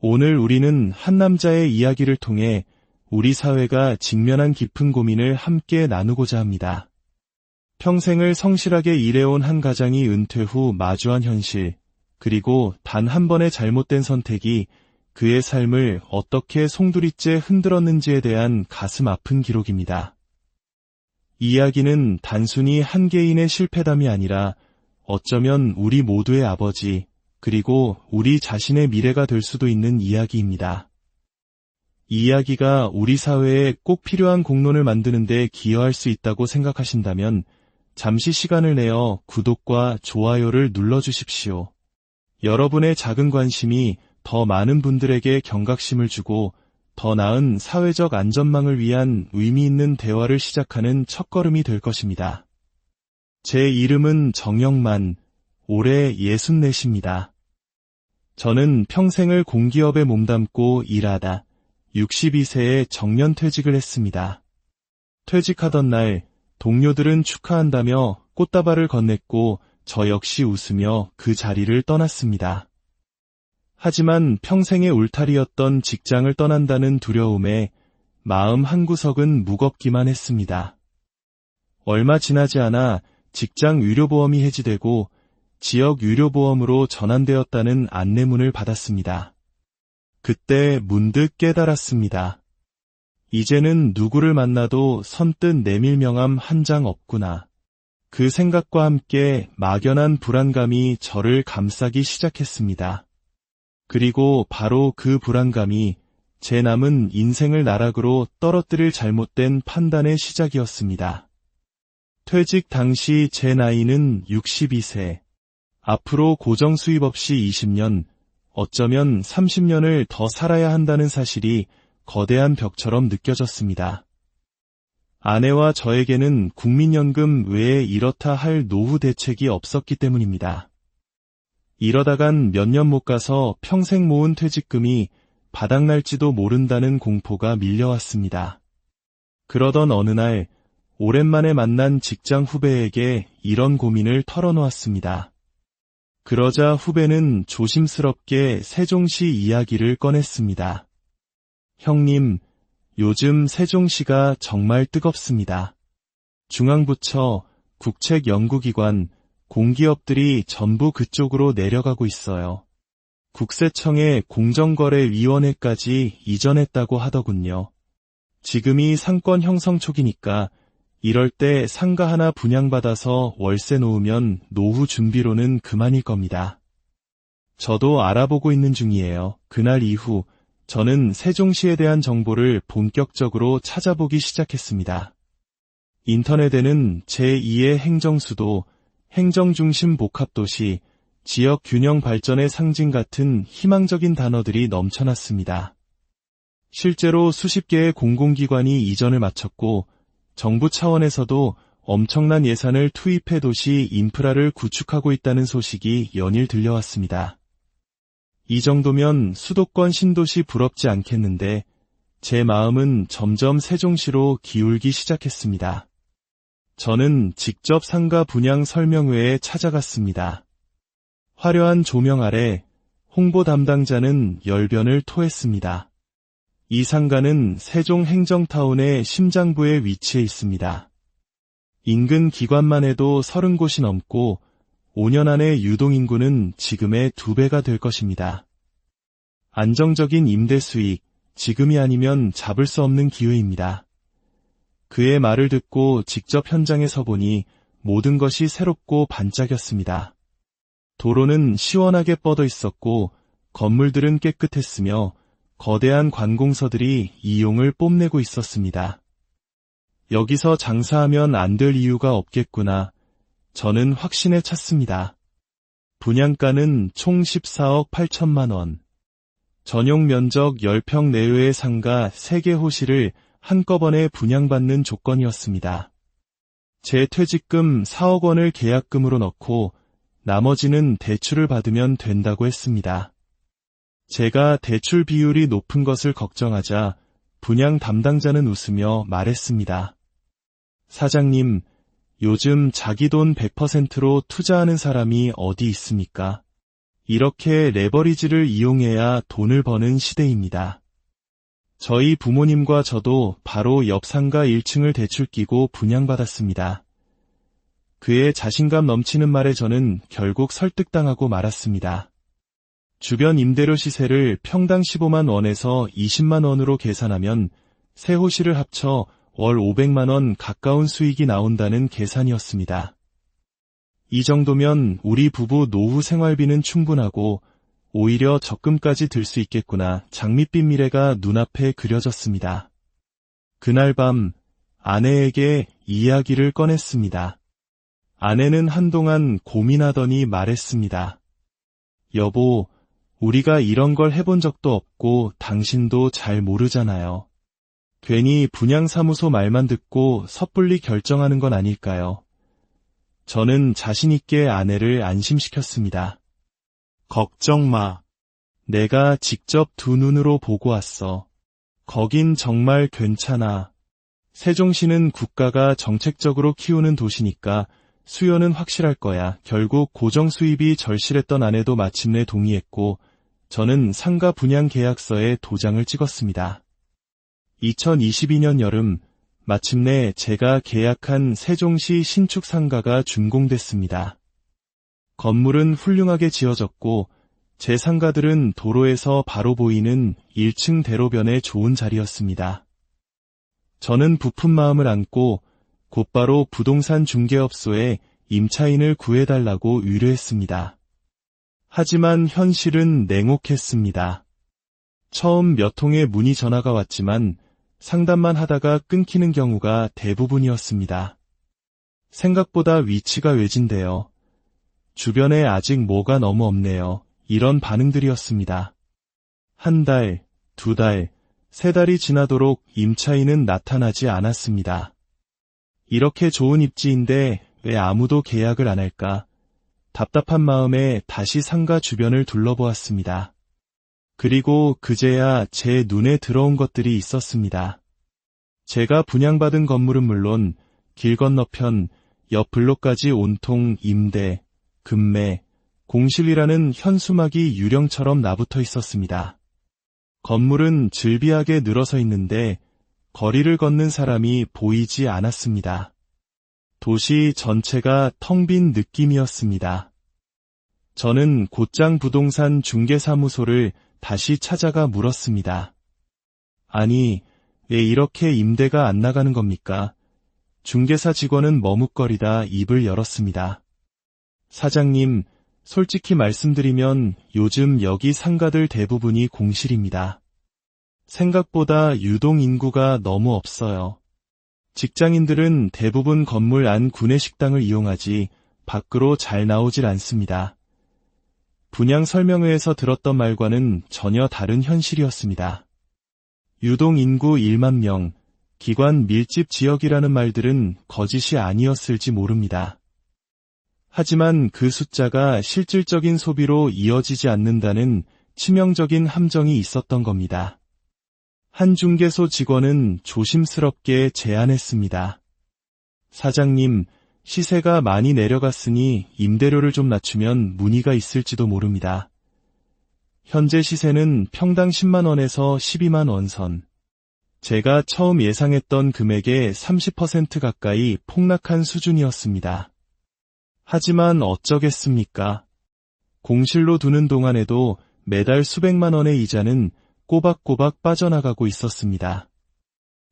오늘 우리는 한 남자의 이야기를 통해 우리 사회가 직면한 깊은 고민을 함께 나누고자 합니다. 평생을 성실하게 일해온 한 가장이 은퇴 후 마주한 현실, 그리고 단 한 번의 잘못된 선택이 그의 삶을 어떻게 송두리째 흔들었는지에 대한 가슴 아픈 기록입니다. 이야기는 단순히 한 개인의 실패담이 아니라 어쩌면 우리 모두의 아버지, 그리고 우리 자신의 미래가 될 수도 있는 이야기입니다. 이 이야기가 우리 사회에 꼭 필요한 공론을 만드는 데 기여할 수 있다고 생각하신다면 잠시 시간을 내어 구독과 좋아요를 눌러주십시오. 여러분의 작은 관심이 더 많은 분들에게 경각심을 주고 더 나은 사회적 안전망을 위한 의미 있는 대화를 시작하는 첫걸음이 될 것입니다. 제 이름은 정영만, 올해 64입니다. 저는 평생을 공기업에 몸담고 일하다 62세에 정년퇴직을 했습니다. 퇴직하던 날 동료들은 축하한다며 꽃다발을 건넸고 저 역시 웃으며 그 자리를 떠났습니다. 하지만 평생의 울타리였던 직장을 떠난다는 두려움에 마음 한구석은 무겁기만 했습니다. 얼마 지나지 않아 직장 의료보험이 해지되고 지역 의료보험으로 전환되었다는 안내문을 받았습니다. 그때 문득 깨달았습니다. 이제는 누구를 만나도 선뜻 내밀 명함 한 장 없구나. 그 생각과 함께 막연한 불안감이 저를 감싸기 시작했습니다. 그리고 바로 그 불안감이 제 남은 인생을 나락으로 떨어뜨릴 잘못된 판단의 시작이었습니다. 퇴직 당시 제 나이는 62세. 앞으로 고정 수입 없이 20년, 어쩌면 30년을 더 살아야 한다는 사실이 거대한 벽처럼 느껴졌습니다. 아내와 저에게는 국민연금 외에 이렇다 할 노후 대책이 없었기 때문입니다. 이러다간 몇 년 못 가서 평생 모은 퇴직금이 바닥날지도 모른다는 공포가 밀려왔습니다. 그러던 어느 날 오랜만에 만난 직장 후배에게 이런 고민을 털어놓았습니다. 그러자 후배는 조심스럽게 세종시 이야기를 꺼냈습니다. 형님, 요즘 세종시가 정말 뜨겁습니다. 중앙부처, 국책연구기관, 공기업들이 전부 그쪽으로 내려가고 있어요. 국세청의 공정거래위원회까지 이전했다고 하더군요. 지금이 상권 형성 초기니까 이럴 때 상가 하나 분양받아서 월세 놓으면 노후 준비로는 그만일 겁니다. 저도 알아보고 있는 중이에요. 그날 이후 저는 세종시에 대한 정보를 본격적으로 찾아보기 시작했습니다. 인터넷에는 제2의 행정수도, 행정중심 복합도시, 지역균형 발전의 상징 같은 희망적인 단어들이 넘쳐났습니다. 실제로 수십 개의 공공기관이 이전을 마쳤고 정부 차원에서도 엄청난 예산을 투입해 도시 인프라를 구축하고 있다는 소식이 연일 들려왔습니다. 이 정도면 수도권 신도시 부럽지 않겠는데 제 마음은 점점 세종시로 기울기 시작했습니다. 저는 직접 상가 분양 설명회에 찾아갔습니다. 화려한 조명 아래 홍보 담당자는 열변을 토했습니다. 이 상가는 세종 행정타운의 심장부에 위치해 있습니다. 인근 기관만 해도 30곳이 넘고 5년 안에 유동인구는 지금의 2배가 될 것입니다. 안정적인 임대 수익, 지금이 아니면 잡을 수 없는 기회입니다. 그의 말을 듣고 직접 현장에 서보니 모든 것이 새롭고 반짝였습니다. 도로는 시원하게 뻗어 있었고 건물들은 깨끗했으며 거대한 관공서들이 이용을 뽐내고 있었습니다. 여기서 장사하면 안 될 이유가 없겠구나. 저는 확신에 찼습니다. 분양가는 총 14억 8천만 원. 전용 면적 10평 내외의 상가 3개 호실을 한꺼번에 분양받는 조건이었습니다. 제 퇴직금 4억 원을 계약금으로 넣고 나머지는 대출을 받으면 된다고 했습니다. 제가 대출 비율이 높은 것을 걱정하자 분양 담당자는 웃으며 말했습니다. 사장님, 요즘 자기 돈 100%로 투자하는 사람이 어디 있습니까? 이렇게 레버리지를 이용해야 돈을 버는 시대입니다. 저희 부모님과 저도 바로 옆 상가 1층을 대출 끼고 분양받았습니다. 그의 자신감 넘치는 말에 저는 결국 설득당하고 말았습니다. 주변 임대료 시세를 평당 15만 원에서 20만 원으로 계산하면 세 호실을 합쳐 월 500만 원 가까운 수익이 나온다는 계산이었습니다. 이 정도면 우리 부부 노후 생활비는 충분하고 오히려 적금까지 들 수 있겠구나 장밋빛 미래가 눈앞에 그려졌습니다. 그날 밤 아내에게 이야기를 꺼냈습니다. 아내는 한동안 고민하더니 말했습니다. 여보, 우리가 이런 걸 해본 적도 없고 당신도 잘 모르잖아요. 괜히 분양사무소 말만 듣고 섣불리 결정하는 건 아닐까요? 저는 자신있게 아내를 안심시켰습니다. 걱정 마. 내가 직접 두 눈으로 보고 왔어. 거긴 정말 괜찮아. 세종시는 국가가 정책적으로 키우는 도시니까 수요는 확실할 거야. 결국 고정 수입이 절실했던 아내도 마침내 동의했고 저는 상가 분양 계약서에 도장을 찍었습니다. 2022년 여름 마침내 제가 계약한 세종시 신축 상가가 준공됐습니다. 건물은 훌륭하게 지어졌고 제 상가들은 도로에서 바로 보이는 1층 대로변에 좋은 자리였습니다. 저는 부푼 마음을 안고 곧바로 부동산 중개업소에 임차인을 구해달라고 의뢰했습니다. 하지만 현실은 냉혹했습니다. 처음 몇 통의 문의 전화가 왔지만 상담만 하다가 끊기는 경우가 대부분이었습니다. 생각보다 위치가 외진데요. 주변에 아직 뭐가 너무 없네요. 이런 반응들이었습니다. 한 달, 두 달, 세 달이 지나도록 임차인은 나타나지 않았습니다. 이렇게 좋은 입지인데 왜 아무도 계약을 안 할까? 답답한 마음에 다시 상가 주변을 둘러보았습니다. 그리고 그제야 제 눈에 들어온 것들이 있었습니다. 제가 분양받은 건물은 물론 길 건너편 옆 블록까지 온통 임대, 급매, 공실이라는 현수막이 유령처럼 나붙어 있었습니다. 건물은 즐비하게 늘어서 있는데 거리를 걷는 사람이 보이지 않았습니다. 도시 전체가 텅 빈 느낌이었습니다. 저는 곧장 부동산 중개사무소를 다시 찾아가 물었습니다. 아니, 왜 이렇게 임대가 안 나가는 겁니까? 중개사 직원은 머뭇거리다 입을 열었습니다. 사장님, 솔직히 말씀드리면 요즘 여기 상가들 대부분이 공실입니다. 생각보다 유동 인구가 너무 없어요. 직장인들은 대부분 건물 안 구내식당을 이용하지 밖으로 잘 나오질 않습니다. 분양 설명회에서 들었던 말과는 전혀 다른 현실이었습니다. 유동 인구 1만 명, 기관 밀집 지역이라는 말들은 거짓이 아니었을지 모릅니다. 하지만 그 숫자가 실질적인 소비로 이어지지 않는다는 치명적인 함정이 있었던 겁니다. 한 중개소 직원은 조심스럽게 제안했습니다. 사장님, 시세가 많이 내려갔으니 임대료를 좀 낮추면 문의가 있을지도 모릅니다. 현재 시세는 평당 10만 원에서 12만 원 선. 제가 처음 예상했던 금액의 30% 가까이 폭락한 수준이었습니다. 하지만 어쩌겠습니까? 공실로 두는 동안에도 매달 수백만 원의 이자는 꼬박꼬박 빠져나가고 있었습니다.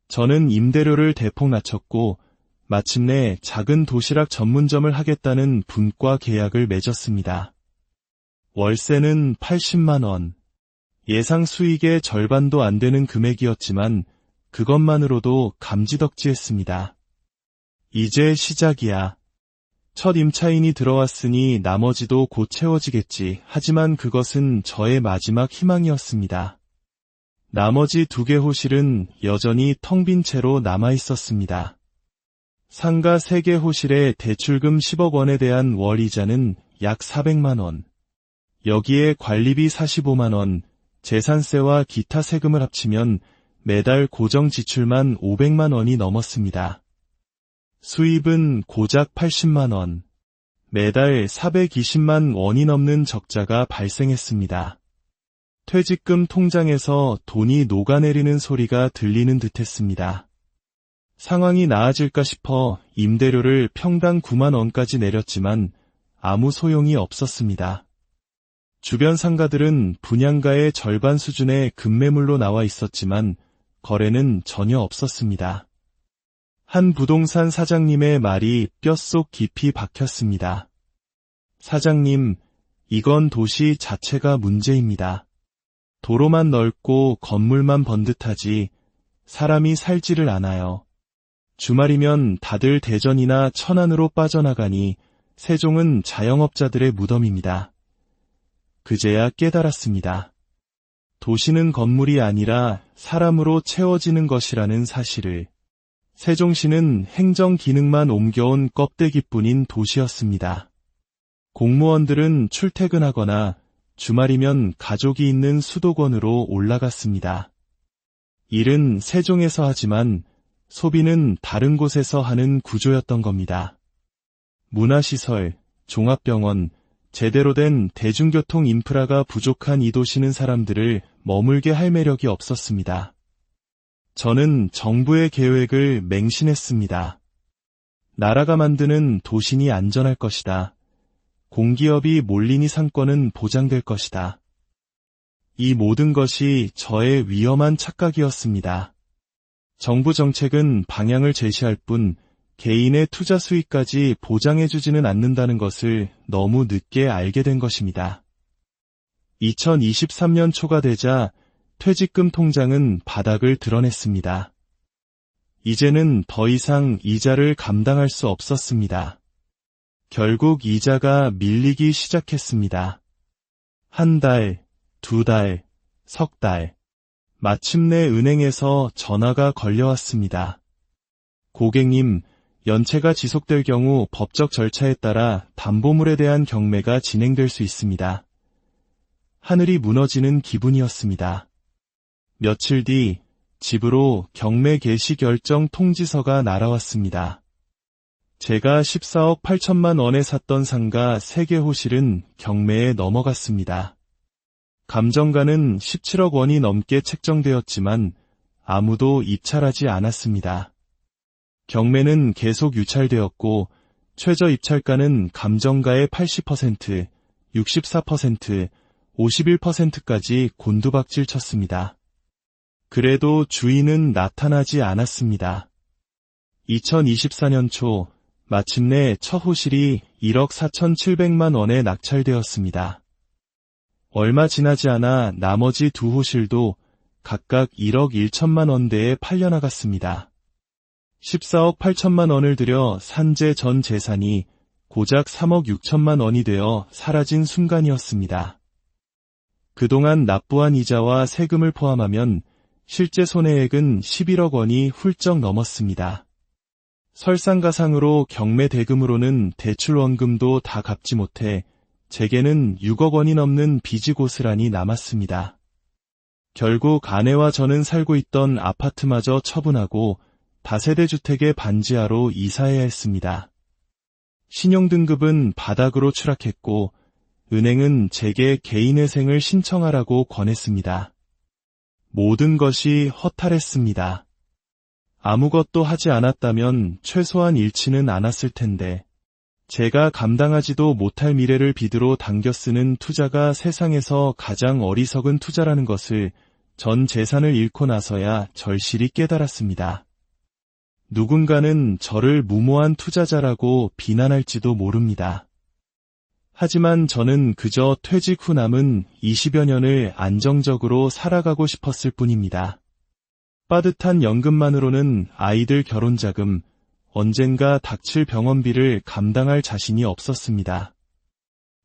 저는 임대료를 대폭 낮췄고 마침내 작은 도시락 전문점을 하겠다는 분과 계약을 맺었습니다. 월세는 80만 원. 예상 수익의 절반도 안 되는 금액이었지만 그것만으로도 감지덕지했습니다. 이제 시작이야. 첫 임차인이 들어왔으니 나머지도 곧 채워지겠지. 하지만 그것은 저의 마지막 희망이었습니다. 나머지 2개 호실은 여전히 텅 빈 채로 남아있었습니다. 상가 3개 호실의 대출금 10억 원에 대한 월 이자는 약 400만 원. 여기에 관리비 45만 원, 재산세와 기타 세금을 합치면 매달 고정 지출만 500만 원이 넘었습니다. 수입은 고작 80만 원. 매달 420만 원이 넘는 적자가 발생했습니다. 퇴직금 통장에서 돈이 녹아내리는 소리가 들리는 듯했습니다. 상황이 나아질까 싶어 임대료를 평당 9만 원까지 내렸지만 아무 소용이 없었습니다. 주변 상가들은 분양가의 절반 수준의 급매물로 나와 있었지만 거래는 전혀 없었습니다. 한 부동산 사장님의 말이 뼛속 깊이 박혔습니다. 사장님, 이건 도시 자체가 문제입니다. 도로만 넓고 건물만 번듯하지 사람이 살지를 않아요. 주말이면 다들 대전이나 천안으로 빠져나가니 세종은 자영업자들의 무덤입니다. 그제야 깨달았습니다. 도시는 건물이 아니라 사람으로 채워지는 것이라는 사실을. 세종시는 행정 기능만 옮겨온 껍데기뿐인 도시였습니다. 공무원들은 출퇴근하거나 주말이면 가족이 있는 수도권으로 올라갔습니다. 일은 세종에서 하지만 소비는 다른 곳에서 하는 구조였던 겁니다. 문화시설, 종합병원, 제대로 된 대중교통 인프라가 부족한 이 도시는 사람들을 머물게 할 매력이 없었습니다. 저는 정부의 계획을 맹신했습니다. 나라가 만드는 도시니 안전할 것이다. 공기업이 몰리니 상권은 보장될 것이다. 이 모든 것이 저의 위험한 착각이었습니다. 정부 정책은 방향을 제시할 뿐 개인의 투자 수익까지 보장해주지는 않는다는 것을 너무 늦게 알게 된 것입니다. 2023년 초가 되자 퇴직금 통장은 바닥을 드러냈습니다. 이제는 더 이상 이자를 감당할 수 없었습니다. 결국 이자가 밀리기 시작했습니다. 한 달, 두 달, 석 달. 마침내 은행에서 전화가 걸려왔습니다. 고객님, 연체가 지속될 경우 법적 절차에 따라 담보물에 대한 경매가 진행될 수 있습니다. 하늘이 무너지는 기분이었습니다. 며칠 뒤 집으로 경매 개시 결정 통지서가 날아왔습니다. 제가 14억 8천만 원에 샀던 상가 3개 호실은 경매에 넘어갔습니다. 감정가는 17억 원이 넘게 책정되었지만 아무도 입찰하지 않았습니다. 경매는 계속 유찰되었고 최저 입찰가는 감정가의 80%, 64%, 51%까지 곤두박질 쳤습니다. 그래도 주인은 나타나지 않았습니다. 2024년 초 마침내 첫 호실이 1억 4,700만 원에 낙찰되었습니다. 얼마 지나지 않아 나머지 두 호실도 각각 1억 1천만 원대에 팔려나갔습니다. 14억 8천만 원을 들여 산재 전 재산이 고작 3억 6천만 원이 되어 사라진 순간이었습니다. 그동안 납부한 이자와 세금을 포함하면 실제 손해액은 11억 원이 훌쩍 넘었습니다. 설상가상으로 경매 대금으로는 대출 원금도 다 갚지 못해 제게는 6억 원이 넘는 빚이 고스란히 남았습니다. 결국 아내와 저는 살고 있던 아파트마저 처분하고 다세대 주택의 반지하로 이사해야 했습니다. 신용등급은 바닥으로 추락했고 은행은 제게 개인회생을 신청하라고 권했습니다. 모든 것이 허탈했습니다. 아무것도 하지 않았다면 최소한 잃지는 않았을 텐데 제가 감당하지도 못할 미래를 빚으로 당겨 쓰는 투자가 세상에서 가장 어리석은 투자라는 것을 전 재산을 잃고 나서야 절실히 깨달았습니다. 누군가는 저를 무모한 투자자라고 비난할지도 모릅니다. 하지만 저는 그저 퇴직 후 남은 20여 년을 안정적으로 살아가고 싶었을 뿐입니다. 빠듯한 연금만으로는 아이들 결혼자금, 언젠가 닥칠 병원비를 감당할 자신이 없었습니다.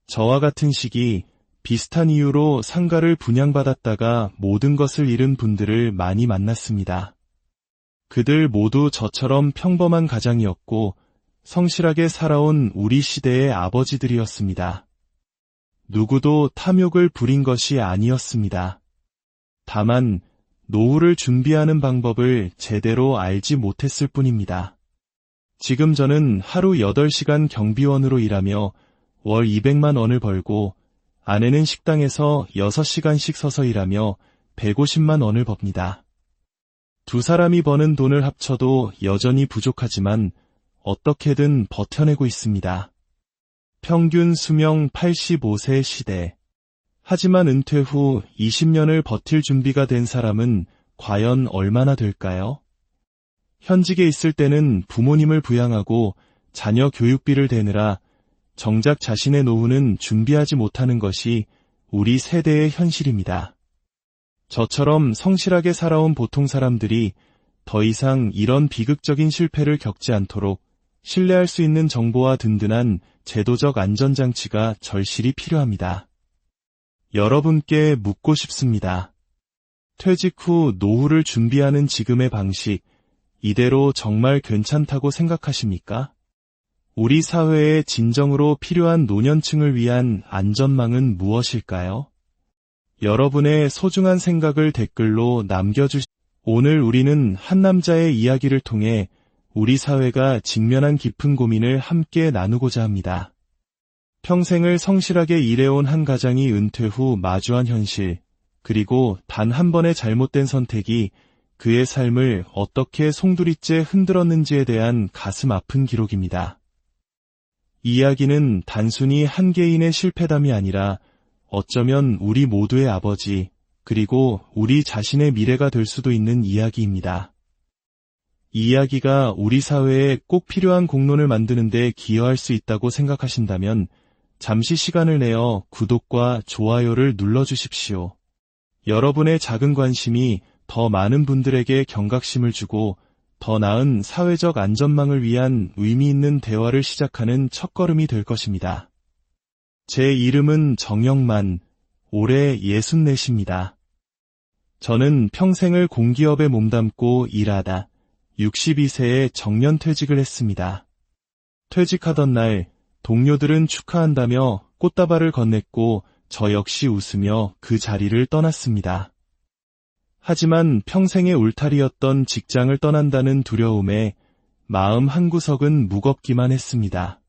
저와 같은 시기 비슷한 이유로 상가를 분양받았다가 모든 것을 잃은 분들을 많이 만났습니다. 그들 모두 저처럼 평범한 가장이었고 성실하게 살아온 우리 시대의 아버지들이었습니다. 누구도 탐욕을 부린 것이 아니었습니다. 다만 노후를 준비하는 방법을 제대로 알지 못했을 뿐입니다. 지금 저는 하루 8시간 경비원으로 일하며 월 200만 원을 벌고 아내는 식당에서 6시간씩 서서 일하며 150만 원을 법니다. 두 사람이 버는 돈을 합쳐도 여전히 부족하지만 어떻게든 버텨내고 있습니다. 평균 수명 85세 시대. 하지만 은퇴 후 20년을 버틸 준비가 된 사람은 과연 얼마나 될까요? 현직에 있을 때는 부모님을 부양하고 자녀 교육비를 대느라 정작 자신의 노후는 준비하지 못하는 것이 우리 세대의 현실입니다. 저처럼 성실하게 살아온 보통 사람들이 더 이상 이런 비극적인 실패를 겪지 않도록 신뢰할 수 있는 정보와 든든한 제도적 안전장치가 절실히 필요합니다. 여러분께 묻고 싶습니다. 퇴직 후 노후를 준비하는 지금의 방식, 이대로 정말 괜찮다고 생각하십니까? 우리 사회에 진정으로 필요한 노년층을 위한 안전망은 무엇일까요? 여러분의 소중한 생각을 댓글로 남겨주시기 바랍니다. 오늘 우리는 한 남자의 이야기를 통해 우리 사회가 직면한 깊은 고민을 함께 나누고자 합니다. 평생을 성실하게 일해온 한 가장이 은퇴 후 마주한 현실, 그리고 단 한 번의 잘못된 선택이 그의 삶을 어떻게 송두리째 흔들었는지에 대한 가슴 아픈 기록입니다. 이 이야기는 단순히 한 개인의 실패담이 아니라 어쩌면 우리 모두의 아버지, 그리고 우리 자신의 미래가 될 수도 있는 이야기입니다. 이 이야기가 우리 사회에 꼭 필요한 공론을 만드는 데 기여할 수 있다고 생각하신다면 잠시 시간을 내어 구독과 좋아요를 눌러주십시오. 여러분의 작은 관심이 더 많은 분들에게 경각심을 주고 더 나은 사회적 안전망을 위한 의미 있는 대화를 시작하는 첫걸음이 될 것입니다. 제 이름은 정영만, 올해 64입니다. 저는 평생을 공기업에 몸담고 일하다 62세에 정년퇴직을 했습니다. 퇴직하던 날 동료들은 축하한다며 꽃다발을 건넸고 저 역시 웃으며 그 자리를 떠났습니다. 하지만 평생의 울타리였던 직장을 떠난다는 두려움에 마음 한구석은 무겁기만 했습니다.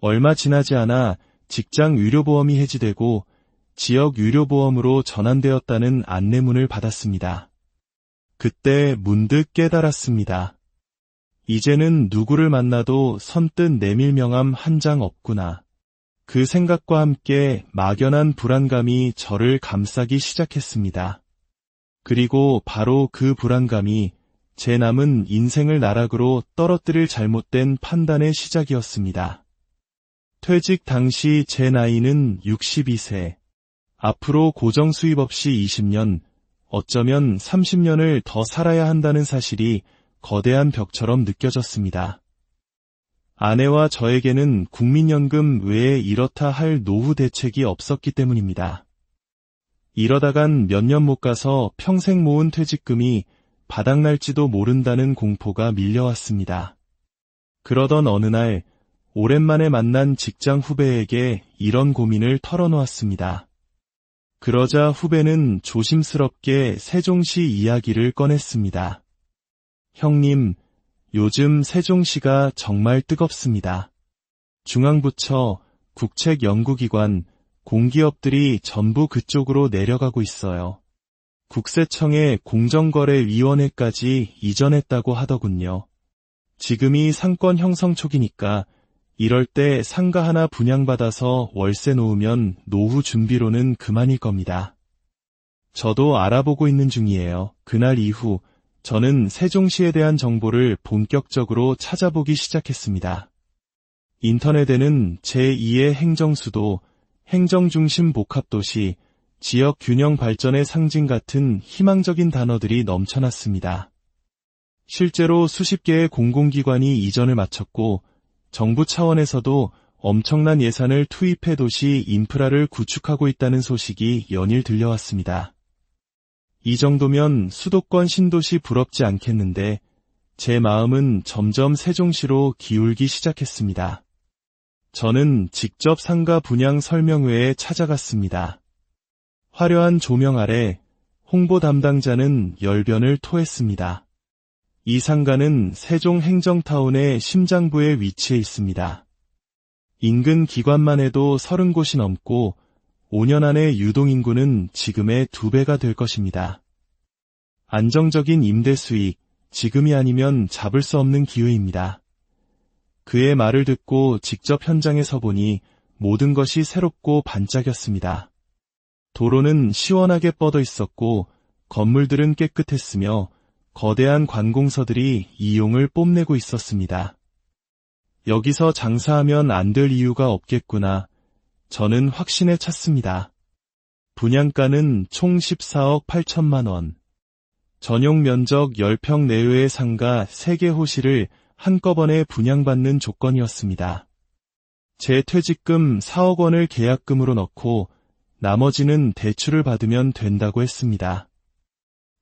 얼마 지나지 않아 직장 의료보험이 해지되고 지역 의료보험으로 전환되었다는 안내문을 받았습니다. 그때 문득 깨달았습니다. 이제는 누구를 만나도 선뜻 내밀 명함 한 장 없구나. 그 생각과 함께 막연한 불안감이 저를 감싸기 시작했습니다. 그리고 바로 그 불안감이 제 남은 인생을 나락으로 떨어뜨릴 잘못된 판단의 시작이었습니다. 퇴직 당시 제 나이는 62세. 앞으로 고정 수입 없이 20년, 어쩌면 30년을 더 살아야 한다는 사실이 거대한 벽처럼 느껴졌습니다. 아내와 저에게는 국민연금 외에 이렇다 할 노후 대책이 없었기 때문입니다. 이러다간 몇 년 못 가서 평생 모은 퇴직금이 바닥날지도 모른다는 공포가 밀려왔습니다. 그러던 어느 날 오랜만에 만난 직장 후배에게 이런 고민을 털어놓았습니다. 그러자 후배는 조심스럽게 세종시 이야기를 꺼냈습니다. 형님, 요즘 세종시가 정말 뜨겁습니다. 중앙부처, 국책연구기관, 공기업들이 전부 그쪽으로 내려가고 있어요. 국세청에 공정거래위원회까지 이전했다고 하더군요. 지금이 상권 형성 초기니까 이럴 때 상가 하나 분양받아서 월세 놓으면 노후 준비로는 그만일 겁니다. 저도 알아보고 있는 중이에요. 그날 이후 저는 세종시에 대한 정보를 본격적으로 찾아보기 시작했습니다. 인터넷에는 제2의 행정수도, 행정중심 복합도시, 지역균형 발전의 상징 같은 희망적인 단어들이 넘쳐났습니다. 실제로 수십 개의 공공기관이 이전을 마쳤고 정부 차원에서도 엄청난 예산을 투입해 도시 인프라를 구축하고 있다는 소식이 연일 들려왔습니다. 이 정도면 수도권 신도시 부럽지 않겠는데 제 마음은 점점 세종시로 기울기 시작했습니다. 저는 직접 상가 분양 설명회에 찾아갔습니다. 화려한 조명 아래 홍보 담당자는 열변을 토했습니다. 이 상가는 세종 행정타운의 심장부에 위치해 있습니다. 인근 기관만 해도 30곳이 넘고 5년 안에 유동인구는 지금의 2배가 될 것입니다. 안정적인 임대 수익, 지금이 아니면 잡을 수 없는 기회입니다. 그의 말을 듣고 직접 현장에 서보니 모든 것이 새롭고 반짝였습니다. 도로는 시원하게 뻗어 있었고 건물들은 깨끗했으며 거대한 관공서들이 이용을 뽐내고 있었습니다. 여기서 장사하면 안 될 이유가 없겠구나. 저는 확신에 찼습니다. 분양가는 총 14억 8천만 원. 전용 면적 10평 내외의 상가 3개 호실을 한꺼번에 분양받는 조건이었습니다. 제 퇴직금 4억 원을 계약금으로 넣고 나머지는 대출을 받으면 된다고 했습니다.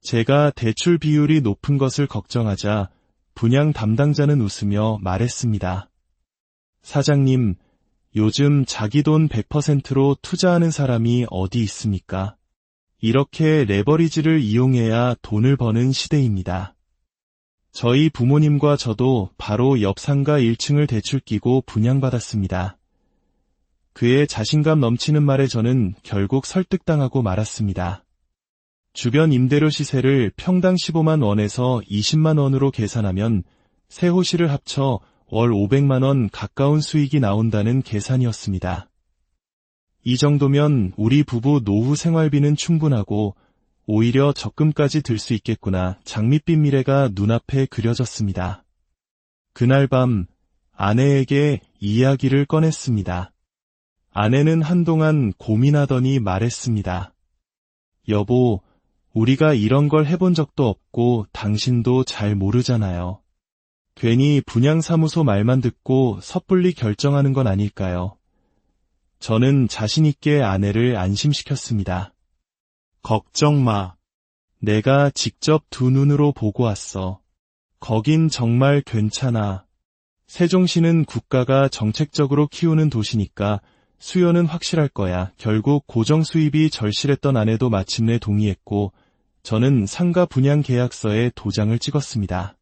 제가 대출 비율이 높은 것을 걱정하자 분양 담당자는 웃으며 말했습니다. 사장님, 요즘 자기 돈 100%로 투자하는 사람이 어디 있습니까? 이렇게 레버리지를 이용해야 돈을 버는 시대입니다. 저희 부모님과 저도 바로 옆 상가 1층을 대출 끼고 분양받았습니다. 그의 자신감 넘치는 말에 저는 결국 설득당하고 말았습니다. 주변 임대료 시세를 평당 15만 원에서 20만 원으로 계산하면 세 호실을 합쳐 월 500만 원 가까운 수익이 나온다는 계산이었습니다. 이 정도면 우리 부부 노후 생활비는 충분하고 오히려 적금까지 들 수 있겠구나. 장밋빛 미래가 눈앞에 그려졌습니다. 그날 밤 아내에게 이야기를 꺼냈습니다. 아내는 한동안 고민하더니 말했습니다. 여보, 우리가 이런 걸 해본 적도 없고 당신도 잘 모르잖아요. 괜히 분양사무소 말만 듣고 섣불리 결정하는 건 아닐까요? 저는 자신 있게 아내를 안심시켰습니다. 걱정 마. 내가 직접 두 눈으로 보고 왔어. 거긴 정말 괜찮아. 세종시는 국가가 정책적으로 키우는 도시니까 수요는 확실할 거야. 결국 고정 수입이 절실했던 아내도 마침내 동의했고 저는 상가 분양 계약서에 도장을 찍었습니다.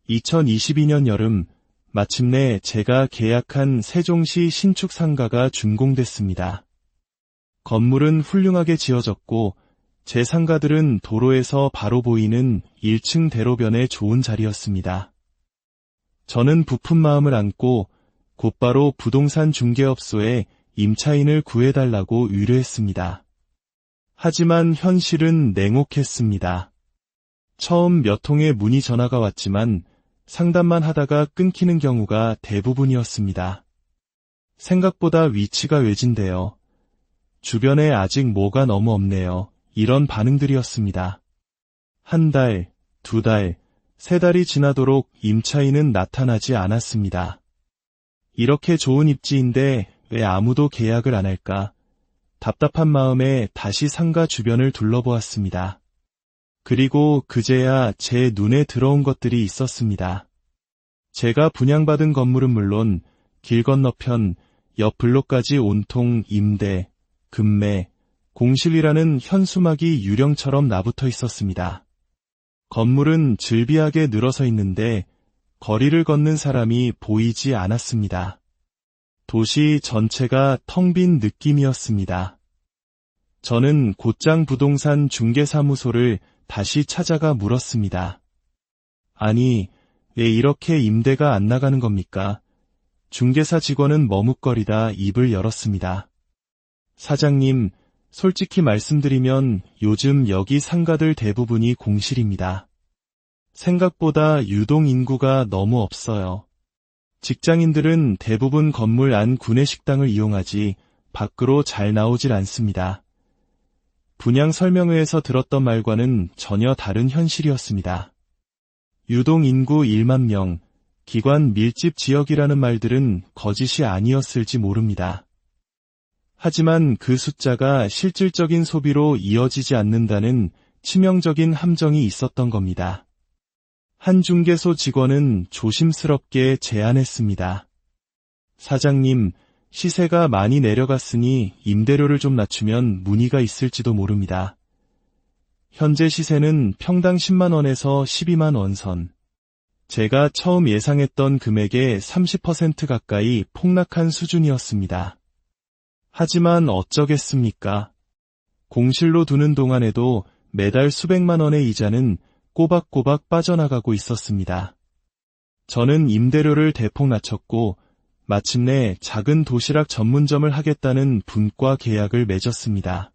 2022년 여름 마침내 제가 계약한 세종시 신축 상가가 준공됐습니다. 건물은 훌륭하게 지어졌고 제 상가들은 도로에서 바로 보이는 1층 대로변에 좋은 자리였습니다. 저는 부푼 마음을 안고 곧바로 부동산 중개업소에 임차인을 구해달라고 의뢰했습니다. 하지만 현실은 냉혹했습니다. 처음 몇 통의 문의 전화가 왔지만 상담만 하다가 끊기는 경우가 대부분이었습니다. 생각보다 위치가 외진데요. 주변에 아직 뭐가 너무 없네요. 이런 반응들이었습니다. 한 달, 2달, 3달이 지나도록 임차인은 나타나지 않았습니다. 이렇게 좋은 입지인데 왜 아무도 계약을 안 할까? 답답한 마음에 다시 상가 주변을 둘러보았습니다. 그리고 그제야 제 눈에 들어온 것들이 있었습니다. 제가 분양받은 건물은 물론 길 건너편 옆 블록까지 온통 임대, 급매, 공실이라는 현수막이 유령처럼 나붙어 있었습니다. 건물은 즐비하게 늘어서 있는데 거리를 걷는 사람이 보이지 않았습니다. 도시 전체가 텅 빈 느낌이었습니다. 저는 곧장 부동산 중개사무소를 다시 찾아가 물었습니다. 아니, 왜 이렇게 임대가 안 나가는 겁니까? 중개사 직원은 머뭇거리다 입을 열었습니다. 사장님, 솔직히 말씀드리면 요즘 여기 상가들 대부분이 공실입니다. 생각보다 유동 인구가 너무 없어요. 직장인들은 대부분 건물 안 구내식당을 이용하지 밖으로 잘 나오질 않습니다. 분양 설명회에서 들었던 말과는 전혀 다른 현실이었습니다. 유동 인구 1만 명, 기관 밀집 지역이라는 말들은 거짓이 아니었을지 모릅니다. 하지만 그 숫자가 실질적인 소비로 이어지지 않는다는 치명적인 함정이 있었던 겁니다. 한 중개소 직원은 조심스럽게 제안했습니다. 사장님, 시세가 많이 내려갔으니 임대료를 좀 낮추면 문의가 있을지도 모릅니다. 현재 시세는 평당 10만 원에서 12만 원 선. 제가 처음 예상했던 금액의 30% 가까이 폭락한 수준이었습니다. 하지만 어쩌겠습니까? 공실로 두는 동안에도 매달 수백만 원의 이자는 꼬박꼬박 빠져나가고 있었습니다. 저는 임대료를 대폭 낮췄고 마침내 작은 도시락 전문점을 하겠다는 분과 계약을 맺었습니다.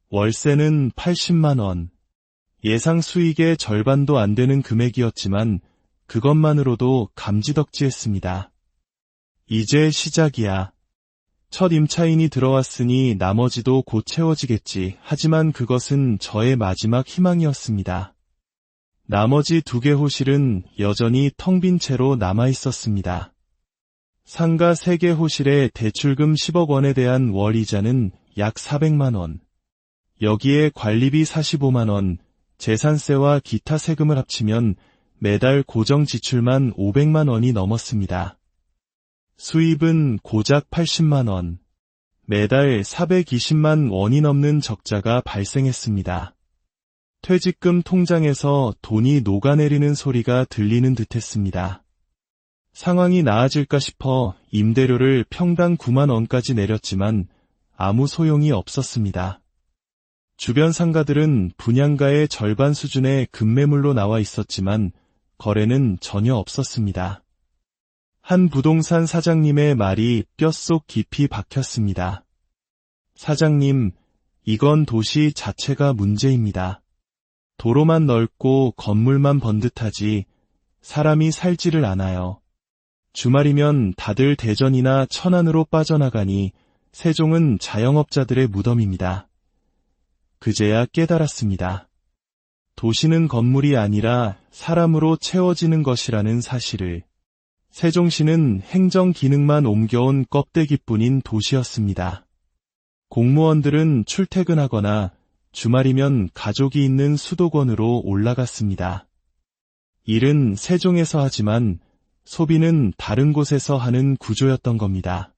월세는 80만 원. 예상 수익의 절반도 안 되는 금액이었지만 그것만으로도 감지덕지했습니다. 이제 시작이야. 첫 임차인이 들어왔으니 나머지도 곧 채워지겠지. 하지만 그것은 저의 마지막 희망이었습니다. 나머지 2개 호실은 여전히 텅 빈 채로 남아 있었습니다. 상가 3개 호실의 대출금 10억 원에 대한 월 이자는 약 400만 원. 여기에 관리비 45만 원, 재산세와 기타 세금을 합치면 매달 고정 지출만 500만 원이 넘었습니다. 수입은 고작 80만 원. 매달 420만 원이 넘는 적자가 발생했습니다. 퇴직금 통장에서 돈이 녹아내리는 소리가 들리는 듯했습니다. 상황이 나아질까 싶어 임대료를 평당 9만 원까지 내렸지만 아무 소용이 없었습니다. 주변 상가들은 분양가의 절반 수준의 급매물로 나와 있었지만 거래는 전혀 없었습니다. 한 부동산 사장님의 말이 뼛속 깊이 박혔습니다. 사장님, 이건 도시 자체가 문제입니다. 도로만 넓고 건물만 번듯하지 사람이 살지를 않아요. 주말이면 다들 대전이나 천안으로 빠져나가니 세종은 자영업자들의 무덤입니다. 그제야 깨달았습니다. 도시는 건물이 아니라 사람으로 채워지는 것이라는 사실을. 세종시는 행정 기능만 옮겨온 껍데기뿐인 도시였습니다. 공무원들은 출퇴근하거나 주말이면 가족이 있는 수도권으로 올라갔습니다. 일은 세종에서 하지만 소비는 다른 곳에서 하는 구조였던 겁니다.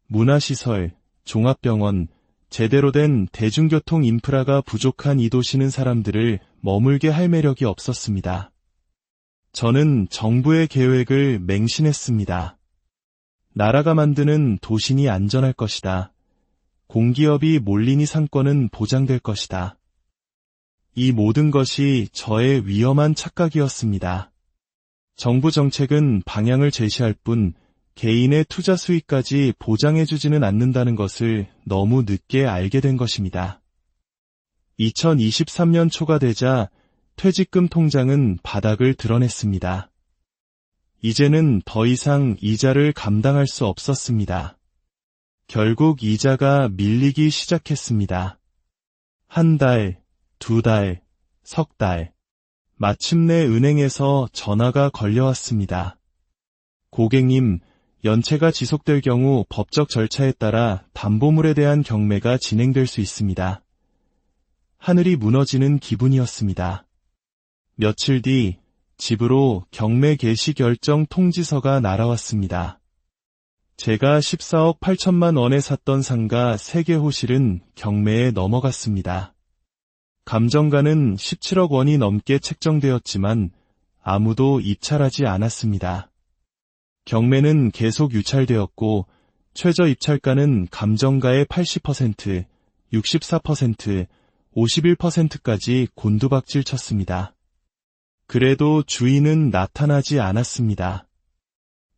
문화시설, 종합병원, 제대로 된 대중교통 인프라가 부족한 이 도시는 사람들을 머물게 할 매력이 없었습니다. 저는 정부의 계획을 맹신했습니다. 나라가 만드는 도시니 안전할 것이다. 공기업이 몰리니 상권은 보장될 것이다. 이 모든 것이 저의 위험한 착각이었습니다. 정부 정책은 방향을 제시할 뿐 개인의 투자 수익까지 보장해주지는 않는다는 것을 너무 늦게 알게 된 것입니다. 2023년 초가 되자 퇴직금 통장은 바닥을 드러냈습니다. 이제는 더 이상 이자를 감당할 수 없었습니다. 결국 이자가 밀리기 시작했습니다. 1달, 2달, 석 달. 마침내 은행에서 전화가 걸려왔습니다. 고객님, 연체가 지속될 경우 법적 절차에 따라 담보물에 대한 경매가 진행될 수 있습니다. 하늘이 무너지는 기분이었습니다. 며칠 뒤 집으로 경매 개시 결정 통지서가 날아왔습니다. 제가 14억 8천만 원에 샀던 상가 3개 호실은 경매에 넘어갔습니다. 감정가는 17억 원이 넘게 책정되었지만 아무도 입찰하지 않았습니다. 경매는 계속 유찰되었고 최저 입찰가는 감정가의 80%, 64%, 51%까지 곤두박질 쳤습니다. 그래도 주인은 나타나지 않았습니다.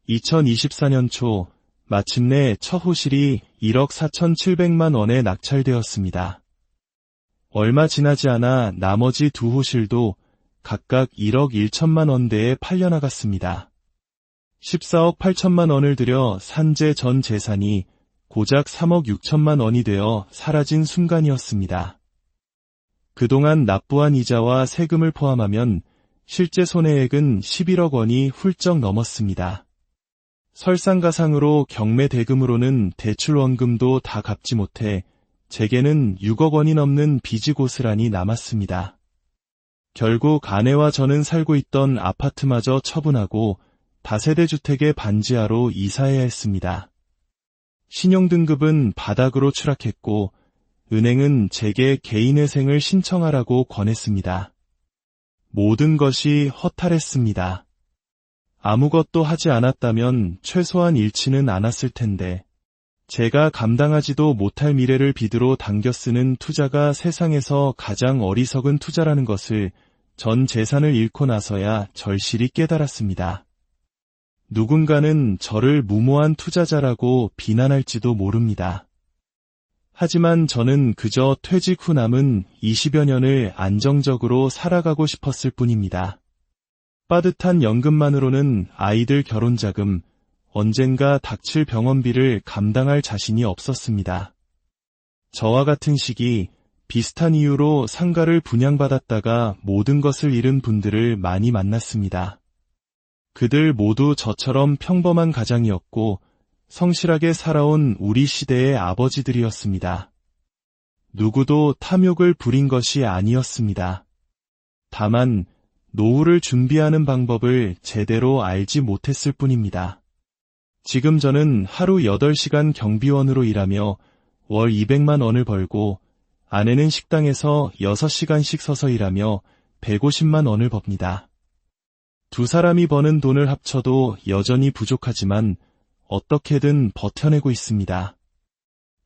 2024년 초 마침내 첫 호실이 1억 4,700만 원에 낙찰되었습니다. 얼마 지나지 않아 나머지 2 호실도 각각 1억 1천만 원대에 팔려나갔습니다. 14억 8천만 원을 들여 산재 전 재산이 고작 3억 6천만 원이 되어 사라진 순간이었습니다. 그동안 납부한 이자와 세금을 포함하면 실제 손해액은 11억 원이 훌쩍 넘었습니다. 설상가상으로 경매 대금으로는 대출 원금도 다 갚지 못해 제게는 6억 원이 넘는 빚이 고스란히 남았습니다. 결국 아내와 저는 살고 있던 아파트마저 처분하고 다세대 주택의 반지하로 이사해야 했습니다. 신용등급은 바닥으로 추락했고 은행은 제게 개인회생을 신청하라고 권했습니다. 모든 것이 허탈했습니다. 아무것도 하지 않았다면 최소한 잃지는 않았을 텐데, 제가 감당하지도 못할 미래를 빚으로 당겨 쓰는 투자가 세상에서 가장 어리석은 투자라는 것을 전 재산을 잃고 나서야 절실히 깨달았습니다. 누군가는 저를 무모한 투자자라고 비난할지도 모릅니다. 하지만 저는 그저 퇴직 후 남은 20여 년을 안정적으로 살아가고 싶었을 뿐입니다. 빠듯한 연금만으로는 아이들 결혼 자금, 언젠가 닥칠 병원비를 감당할 자신이 없었습니다. 저와 같은 시기, 비슷한 이유로 상가를 분양받았다가 모든 것을 잃은 분들을 많이 만났습니다. 그들 모두 저처럼 평범한 가장이었고 성실하게 살아온 우리 시대의 아버지들이었습니다. 누구도 탐욕을 부린 것이 아니었습니다. 다만 노후를 준비하는 방법을 제대로 알지 못했을 뿐입니다. 지금 저는 하루 8시간 경비원으로 일하며 월 200만 원을 벌고 아내는 식당에서 6시간씩 서서 일하며 150만 원을 법니다. 두 사람이 버는 돈을 합쳐도 여전히 부족하지만 어떻게든 버텨내고 있습니다.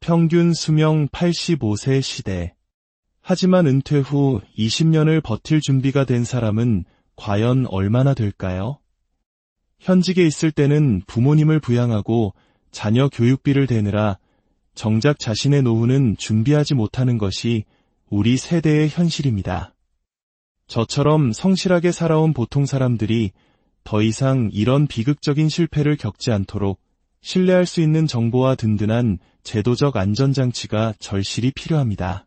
평균 수명 85세 시대. 하지만 은퇴 후 20년을 버틸 준비가 된 사람은 과연 얼마나 될까요? 현직에 있을 때는 부모님을 부양하고 자녀 교육비를 대느라 정작 자신의 노후는 준비하지 못하는 것이 우리 세대의 현실입니다. 저처럼 성실하게 살아온 보통 사람들이 더 이상 이런 비극적인 실패를 겪지 않도록 신뢰할 수 있는 정보와 든든한 제도적 안전장치가 절실히 필요합니다.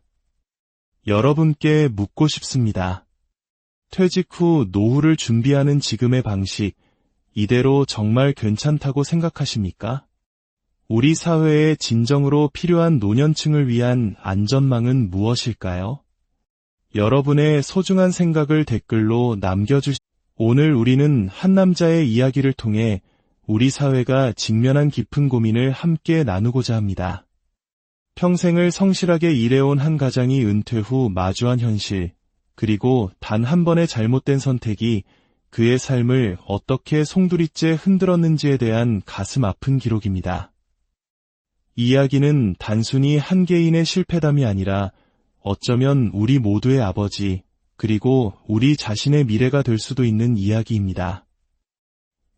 여러분께 묻고 싶습니다. 퇴직 후 노후를 준비하는 지금의 방식, 이대로 정말 괜찮다고 생각하십니까? 우리 사회에 진정으로 필요한 노년층을 위한 안전망은 무엇일까요? 여러분의 소중한 생각을 댓글로 남겨주시기 바랍니다. 오늘 우리는 한 남자의 이야기를 통해 우리 사회가 직면한 깊은 고민을 함께 나누고자 합니다. 평생을 성실하게 일해온 한 가장이 은퇴 후 마주한 현실, 그리고 단 한 번의 잘못된 선택이 그의 삶을 어떻게 송두리째 흔들었는지에 대한 가슴 아픈 기록입니다. 이야기는 단순히 한 개인의 실패담이 아니라 어쩌면 우리 모두의 아버지, 그리고 우리 자신의 미래가 될 수도 있는 이야기입니다.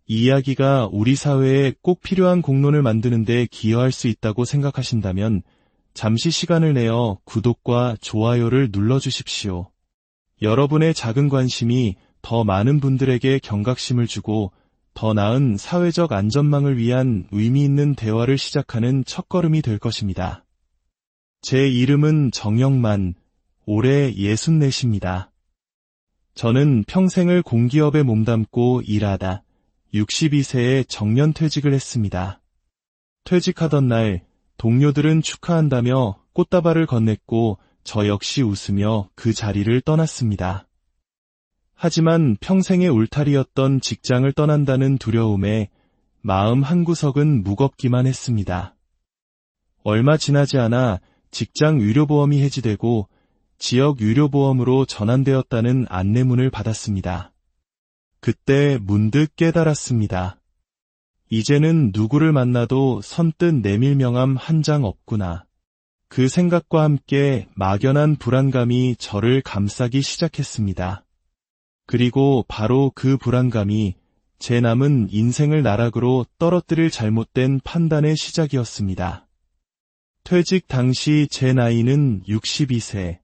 이 이야기가 우리 사회에 꼭 필요한 공론을 만드는 데 기여할 수 있다고 생각하신다면 잠시 시간을 내어 구독과 좋아요를 눌러주십시오. 여러분의 작은 관심이 더 많은 분들에게 경각심을 주고 더 나은 사회적 안전망을 위한 의미 있는 대화를 시작하는 첫걸음이 될 것입니다. 제 이름은 정영만, 올해 64입니다. 저는 평생을 공기업에 몸담고 일하다 62세에 정년퇴직을 했습니다. 퇴직하던 날 동료들은 축하한다며 꽃다발을 건넸고 저 역시 웃으며 그 자리를 떠났습니다. 하지만 평생의 울타리였던 직장을 떠난다는 두려움에 마음 한구석은 무겁기만 했습니다. 얼마 지나지 않아 직장 의료보험이 해지되고 지역 의료보험으로 전환되었다는 안내문을 받았습니다. 그때 문득 깨달았습니다. 이제는 누구를 만나도 선뜻 내밀 명함 한 장 없구나. 그 생각과 함께 막연한 불안감이 저를 감싸기 시작했습니다. 그리고 바로 그 불안감이 제 남은 인생을 나락으로 떨어뜨릴 잘못된 판단의 시작이었습니다. 퇴직 당시 제 나이는 62세.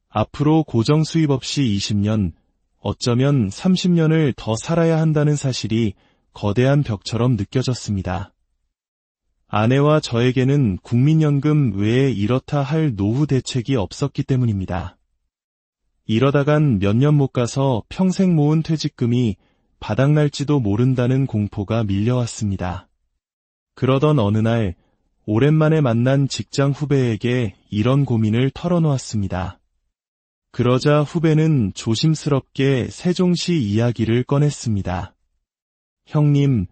앞으로 고정 수입 없이 20년, 어쩌면 30년을 더 살아야 한다는 사실이 거대한 벽처럼 느껴졌습니다. 아내와 저에게는 국민연금 외에 이렇다 할 노후 대책이 없었기 때문입니다. 이러다간 몇 년 못 가서 평생 모은 퇴직금이 바닥날지도 모른다는 공포가 밀려왔습니다. 그러던 어느 날 오랜만에 만난 직장 후배에게 이런 고민을 털어놓았습니다. 그러자 후배는 조심스럽게 세종시 이야기를 꺼냈습니다. 형님,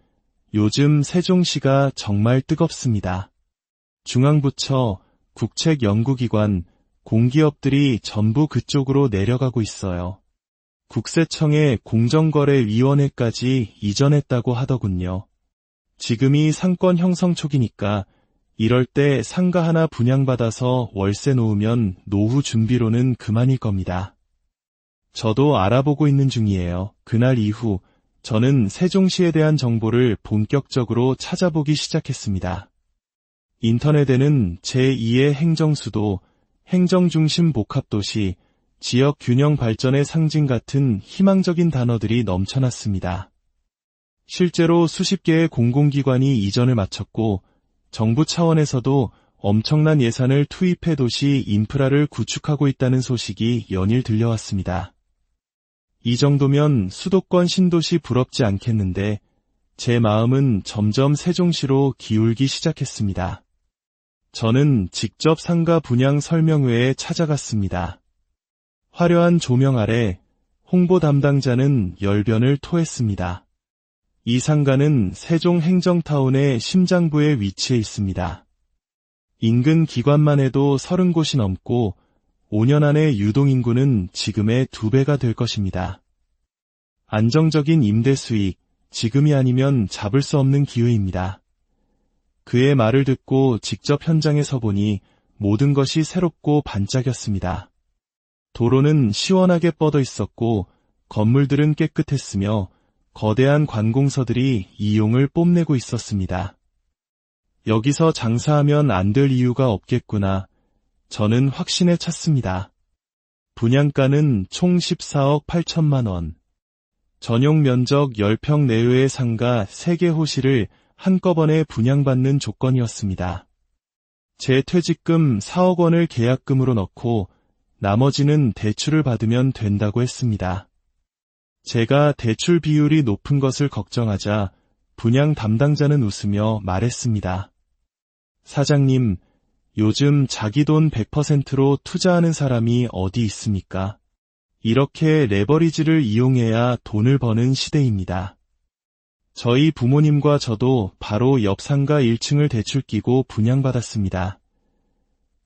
요즘 세종시가 정말 뜨겁습니다. 중앙부처, 국책 연구기관, 공기업들이 전부 그쪽으로 내려가고 있어요. 국세청에 공정거래위원회까지 이전했다고 하더군요. 지금이 상권 형성 초기니까 이럴 때 상가 하나 분양받아서 월세 놓으면 노후 준비로는 그만일 겁니다. 저도 알아보고 있는 중이에요. 그날 이후 저는 세종시에 대한 정보를 본격적으로 찾아보기 시작했습니다. 인터넷에는 제2의 행정수도, 행정중심 복합도시, 지역균형 발전의 상징 같은 희망적인 단어들이 넘쳐났습니다. 실제로 수십 개의 공공기관이 이전을 마쳤고 정부 차원에서도 엄청난 예산을 투입해 도시 인프라를 구축하고 있다는 소식이 연일 들려왔습니다. 이 정도면 수도권 신도시 부럽지 않겠는데 제 마음은 점점 세종시로 기울기 시작했습니다. 저는 직접 상가 분양 설명회에 찾아갔습니다. 화려한 조명 아래 홍보 담당자는 열변을 토했습니다. 이 상가는 세종 행정타운의 심장부에 위치해 있습니다. 인근 기관만 해도 30곳이 넘고 5년 안에 유동인구는 지금의 2배가 될 것입니다. 안정적인 임대 수익, 지금이 아니면 잡을 수 없는 기회입니다. 그의 말을 듣고 직접 현장에 서보니 모든 것이 새롭고 반짝였습니다. 도로는 시원하게 뻗어 있었고 건물들은 깨끗했으며 거대한 관공서들이 이용을 뽐내고 있었습니다. 여기서 장사하면 안 될 이유가 없겠구나. 저는 확신에 찼습니다. 분양가는 총 14억 8천만 원. 전용 면적 10평 내외의 상가 3개 호실을 한꺼번에 분양받는 조건이었습니다. 제 퇴직금 4억 원을 계약금으로 넣고 나머지는 대출을 받으면 된다고 했습니다. 제가 대출 비율이 높은 것을 걱정하자 분양 담당자는 웃으며 말했습니다. 사장님, 요즘 자기 돈 100%로 투자하는 사람이 어디 있습니까? 이렇게 레버리지를 이용해야 돈을 버는 시대입니다. 저희 부모님과 저도 바로 옆 상가 1층을 대출 끼고 분양받았습니다.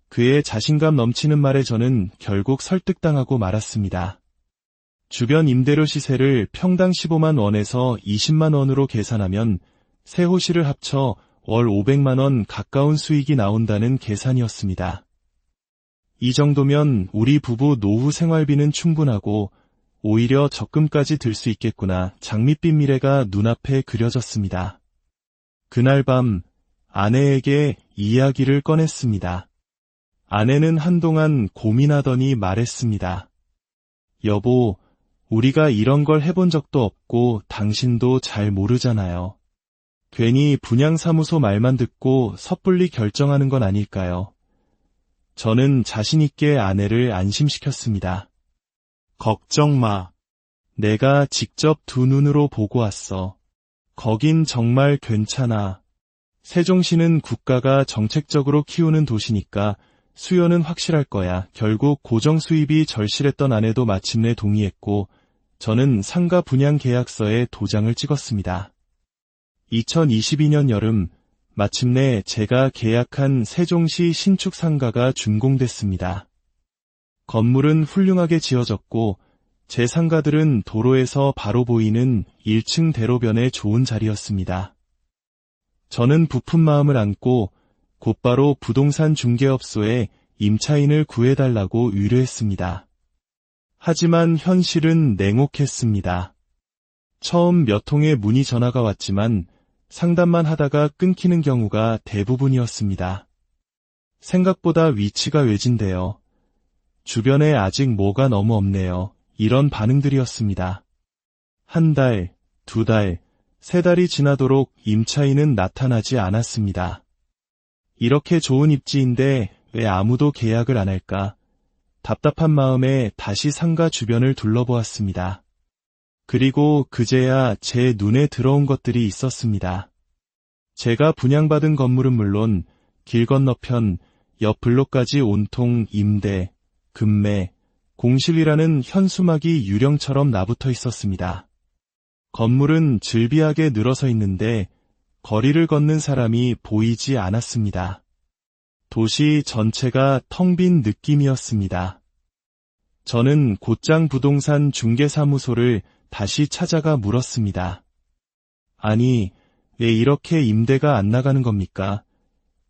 그의 자신감 넘치는 말에 저는 결국 설득당하고 말았습니다. 주변 임대료 시세를 평당 15만 원에서 20만 원으로 계산하면 세 호실을 합쳐 월 500만 원 가까운 수익이 나온다는 계산이었습니다. 이 정도면 우리 부부 노후 생활비는 충분하고 오히려 적금까지 들 수 있겠구나. 장밋빛 미래가 눈앞에 그려졌습니다. 그날 밤 아내에게 이야기를 꺼냈습니다. 아내는 한동안 고민하더니 말했습니다. 여보, 우리가 이런 걸 해본 적도 없고 당신도 잘 모르잖아요. 괜히 분양사무소 말만 듣고 섣불리 결정하는 건 아닐까요? 저는 자신 있게 아내를 안심시켰습니다. 걱정 마. 내가 직접 두 눈으로 보고 왔어. 거긴 정말 괜찮아. 세종시는 국가가 정책적으로 키우는 도시니까 수요는 확실할 거야. 결국 고정 수입이 절실했던 아내도 마침내 동의했고 저는 상가 분양 계약서에 도장을 찍었습니다. 2022년 여름 마침내 제가 계약한 세종시 신축 상가가 준공됐습니다. 건물은 훌륭하게 지어졌고 제 상가들은 도로에서 바로 보이는 1층 대로변에 좋은 자리였습니다. 저는 부푼 마음을 안고 곧바로 부동산 중개업소에 임차인을 구해달라고 의뢰했습니다. 하지만 현실은 냉혹했습니다. 처음 몇 통의 문의 전화가 왔지만 상담만 하다가 끊기는 경우가 대부분이었습니다. 생각보다 위치가 외진데요. 주변에 아직 뭐가 너무 없네요. 이런 반응들이었습니다. 한 달, 2달, 3달이 지나도록 임차인은 나타나지 않았습니다. 이렇게 좋은 입지인데 왜 아무도 계약을 안 할까? 답답한 마음에 다시 상가 주변을 둘러보았습니다. 그리고 그제야 제 눈에 들어온 것들이 있었습니다. 제가 분양받은 건물은 물론 길 건너편 옆 블록까지 온통 임대, 급매, 공실이라는 현수막이 유령처럼 나붙어 있었습니다. 건물은 즐비하게 늘어서 있는데 거리를 걷는 사람이 보이지 않았습니다. 도시 전체가 텅 빈 느낌이었습니다. 저는 곧장 부동산 중개사무소를 다시 찾아가 물었습니다. 아니, 왜 이렇게 임대가 안 나가는 겁니까?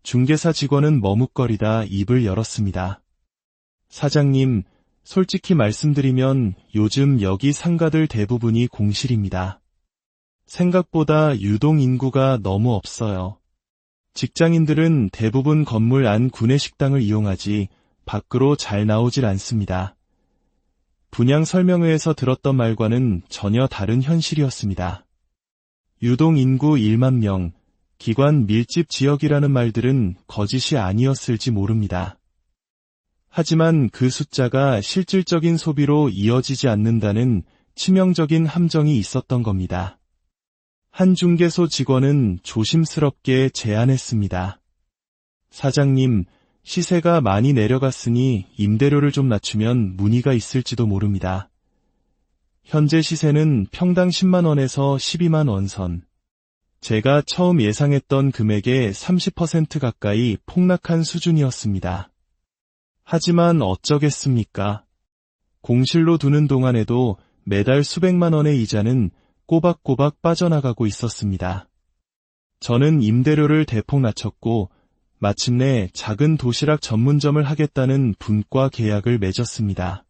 중개사 직원은 머뭇거리다 입을 열었습니다. 사장님, 솔직히 말씀드리면 요즘 여기 상가들 대부분이 공실입니다. 생각보다 유동 인구가 너무 없어요. 직장인들은 대부분 건물 안 구내식당을 이용하지 밖으로 잘 나오질 않습니다. 분양 설명회에서 들었던 말과는 전혀 다른 현실이었습니다. 유동 인구 1만 명, 기관 밀집 지역이라는 말들은 거짓이 아니었을지 모릅니다. 하지만 그 숫자가 실질적인 소비로 이어지지 않는다는 치명적인 함정이 있었던 겁니다. 한 중개소 직원은 조심스럽게 제안했습니다. 사장님, 시세가 많이 내려갔으니 임대료를 좀 낮추면 문의가 있을지도 모릅니다. 현재 시세는 평당 10만 원에서 12만 원 선. 제가 처음 예상했던 금액의 30% 가까이 폭락한 수준이었습니다. 하지만 어쩌겠습니까? 공실로 두는 동안에도 매달 수백만 원의 이자는 꼬박꼬박 빠져나가고 있었습니다. 저는 임대료를 대폭 낮췄고 마침내 작은 도시락 전문점을 하겠다는 분과 계약을 맺었습니다.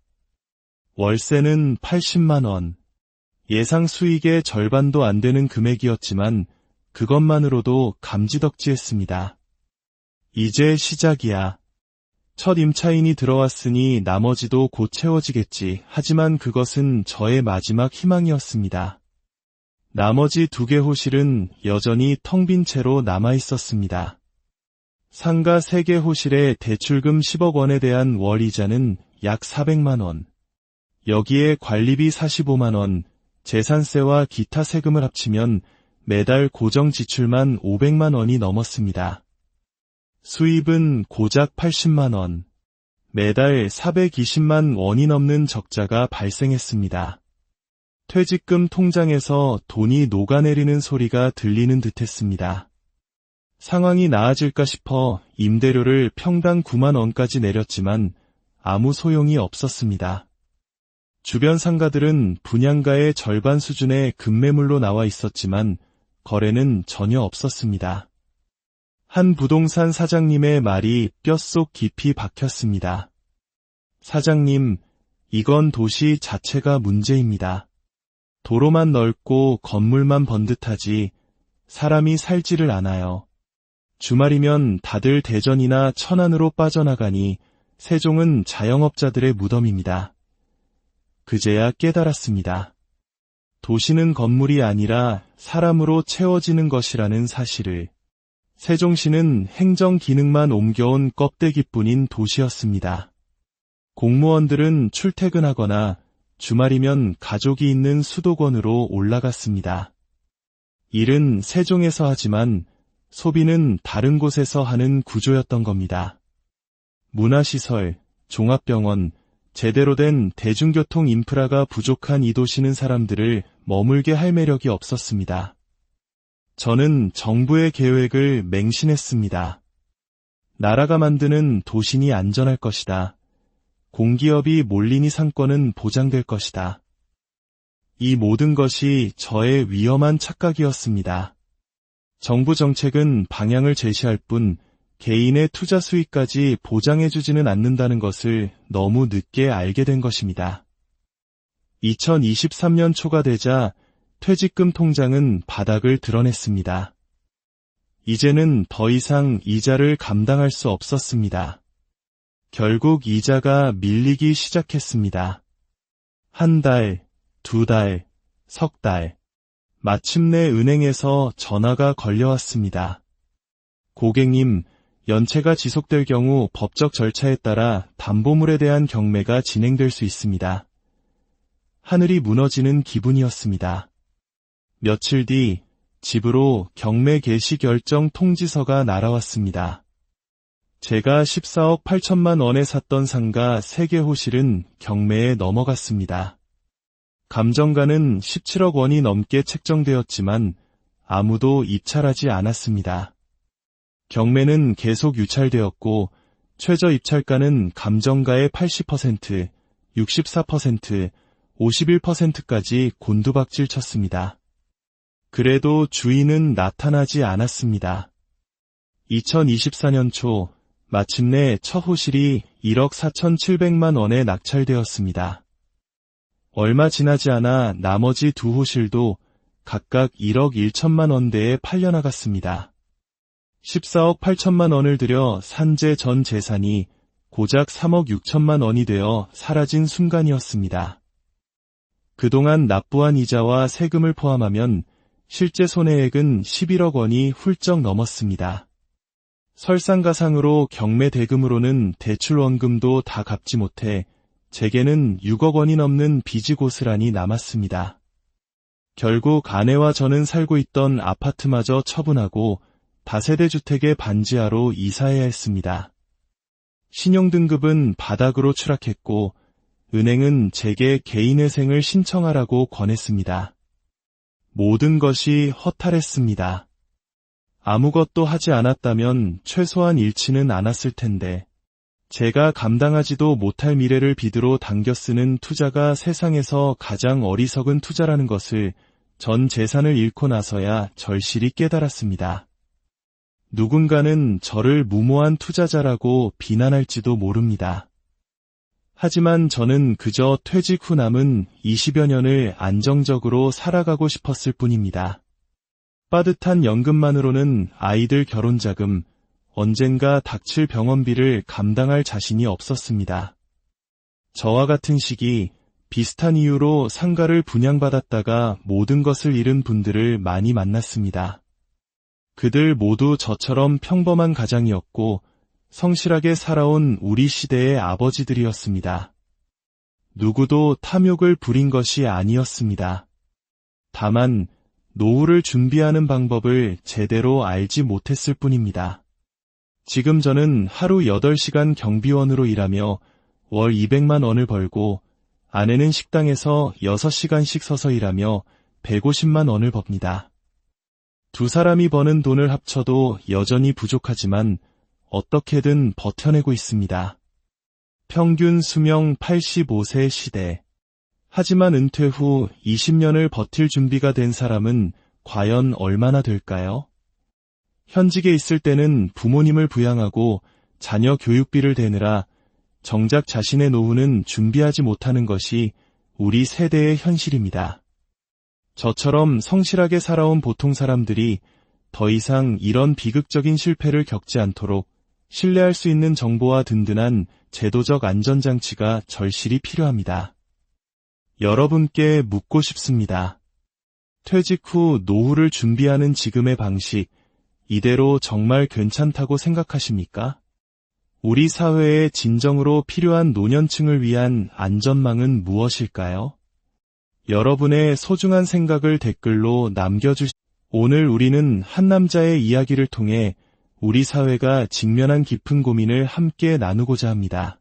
월세는 80만 원. 예상 수익의 절반도 안 되는 금액이었지만 그것만으로도 감지덕지했습니다. 이제 시작이야. 첫 임차인이 들어왔으니 나머지도 곧 채워지겠지. 하지만 그것은 저의 마지막 희망이었습니다. 나머지 2개 호실은 여전히 텅 빈 채로 남아있었습니다. 상가 3개 호실의 대출금 10억 원에 대한 월 이자는 약 400만 원. 여기에 관리비 45만 원, 재산세와 기타 세금을 합치면 매달 고정 지출만 500만 원이 넘었습니다. 수입은 고작 80만 원. 매달 420만 원이 넘는 적자가 발생했습니다. 퇴직금 통장에서 돈이 녹아내리는 소리가 들리는 듯했습니다. 상황이 나아질까 싶어 임대료를 평당 9만 원까지 내렸지만 아무 소용이 없었습니다. 주변 상가들은 분양가의 절반 수준의 급매물로 나와 있었지만 거래는 전혀 없었습니다. 한 부동산 사장님의 말이 뼛속 깊이 박혔습니다. 사장님, 이건 도시 자체가 문제입니다. 도로만 넓고 건물만 번듯하지 사람이 살지를 않아요. 주말이면 다들 대전이나 천안으로 빠져나가니 세종은 자영업자들의 무덤입니다. 그제야 깨달았습니다. 도시는 건물이 아니라 사람으로 채워지는 것이라는 사실을. 세종시는 행정 기능만 옮겨온 껍데기뿐인 도시였습니다. 공무원들은 출퇴근하거나 주말이면 가족이 있는 수도권으로 올라갔습니다. 일은 세종에서 하지만 소비는 다른 곳에서 하는 구조였던 겁니다. 문화시설, 종합병원, 제대로 된 대중교통 인프라가 부족한 이 도시는 사람들을 머물게 할 매력이 없었습니다. 저는 정부의 계획을 맹신했습니다. 나라가 만드는 도시니 안전할 것이다. 공기업이 몰리니 상권은 보장될 것이다. 이 모든 것이 저의 위험한 착각이었습니다. 정부 정책은 방향을 제시할 뿐 개인의 투자 수익까지 보장해주지는 않는다는 것을 너무 늦게 알게 된 것입니다. 2023년 초가 되자 퇴직금 통장은 바닥을 드러냈습니다. 이제는 더 이상 이자를 감당할 수 없었습니다. 결국 이자가 밀리기 시작했습니다. 한 달, 2달, 석 달. 마침내 은행에서 전화가 걸려왔습니다. 고객님, 연체가 지속될 경우 법적 절차에 따라 담보물에 대한 경매가 진행될 수 있습니다. 하늘이 무너지는 기분이었습니다. 며칠 뒤 집으로 경매 개시 결정 통지서가 날아왔습니다. 제가 14억 8천만 원에 샀던 상가 3개 호실은 경매에 넘어갔습니다. 감정가는 17억 원이 넘게 책정되었지만 아무도 입찰하지 않았습니다. 경매는 계속 유찰되었고 최저 입찰가는 감정가의 80%, 64%, 51%까지 곤두박질 쳤습니다. 그래도 주인은 나타나지 않았습니다. 2024년 초 마침내 첫 호실이 1억 4,700만 원에 낙찰되었습니다. 얼마 지나지 않아 나머지 두 호실도 각각 1억 1천만 원대에 팔려나갔습니다. 14억 8천만 원을 들여 산재 전 재산이 고작 3억 6천만 원이 되어 사라진 순간이었습니다. 그동안 납부한 이자와 세금을 포함하면 실제 손해액은 11억 원이 훌쩍 넘었습니다. 설상가상으로 경매 대금으로는 대출 원금도 다 갚지 못해 제게는 6억 원이 넘는 빚이 고스란히 남았습니다. 결국 아내와 저는 살고 있던 아파트마저 처분하고 다세대 주택의 반지하로 이사해야 했습니다. 신용등급은 바닥으로 추락했고 은행은 제게 개인회생을 신청하라고 권했습니다. 모든 것이 허탈했습니다. 아무것도 하지 않았다면 최소한 잃지는 않았을 텐데 제가 감당하지도 못할 미래를 빚으로 당겨 쓰는 투자가 세상에서 가장 어리석은 투자라는 것을 전 재산을 잃고 나서야 절실히 깨달았습니다. 누군가는 저를 무모한 투자자라고 비난할지도 모릅니다. 하지만 저는 그저 퇴직 후 남은 20여 년을 안정적으로 살아가고 싶었을 뿐입니다. 빠듯한 연금만으로는 아이들 결혼자금, 언젠가 닥칠 병원비를 감당할 자신이 없었습니다. 저와 같은 시기 비슷한 이유로 상가를 분양받았다가 모든 것을 잃은 분들을 많이 만났습니다. 그들 모두 저처럼 평범한 가장이었고 성실하게 살아온 우리 시대의 아버지들이었습니다. 누구도 탐욕을 부린 것이 아니었습니다. 다만 노후를 준비하는 방법을 제대로 알지 못했을 뿐입니다. 지금 저는 하루 8시간 경비원으로 일하며 월 200만 원을 벌고 아내는 식당에서 6시간씩 서서 일하며 150만 원을 법니다. 두 사람이 버는 돈을 합쳐도 여전히 부족하지만 어떻게든 버텨내고 있습니다. 평균 수명 85세 시대. 하지만 은퇴 후 20년을 버틸 준비가 된 사람은 과연 얼마나 될까요? 현직에 있을 때는 부모님을 부양하고 자녀 교육비를 대느라 정작 자신의 노후는 준비하지 못하는 것이 우리 세대의 현실입니다. 저처럼 성실하게 살아온 보통 사람들이 더 이상 이런 비극적인 실패를 겪지 않도록 신뢰할 수 있는 정보와 든든한 제도적 안전장치가 절실히 필요합니다. 여러분께 묻고 싶습니다. 퇴직 후 노후를 준비하는 지금의 방식, 이대로 정말 괜찮다고 생각하십니까? 우리 사회에 진정으로 필요한 노년층을 위한 안전망은 무엇일까요? 여러분의 소중한 생각을 댓글로 남겨주시기 바랍니다. 오늘 우리는 한 남자의 이야기를 통해 우리 사회가 직면한 깊은 고민을 함께 나누고자 합니다.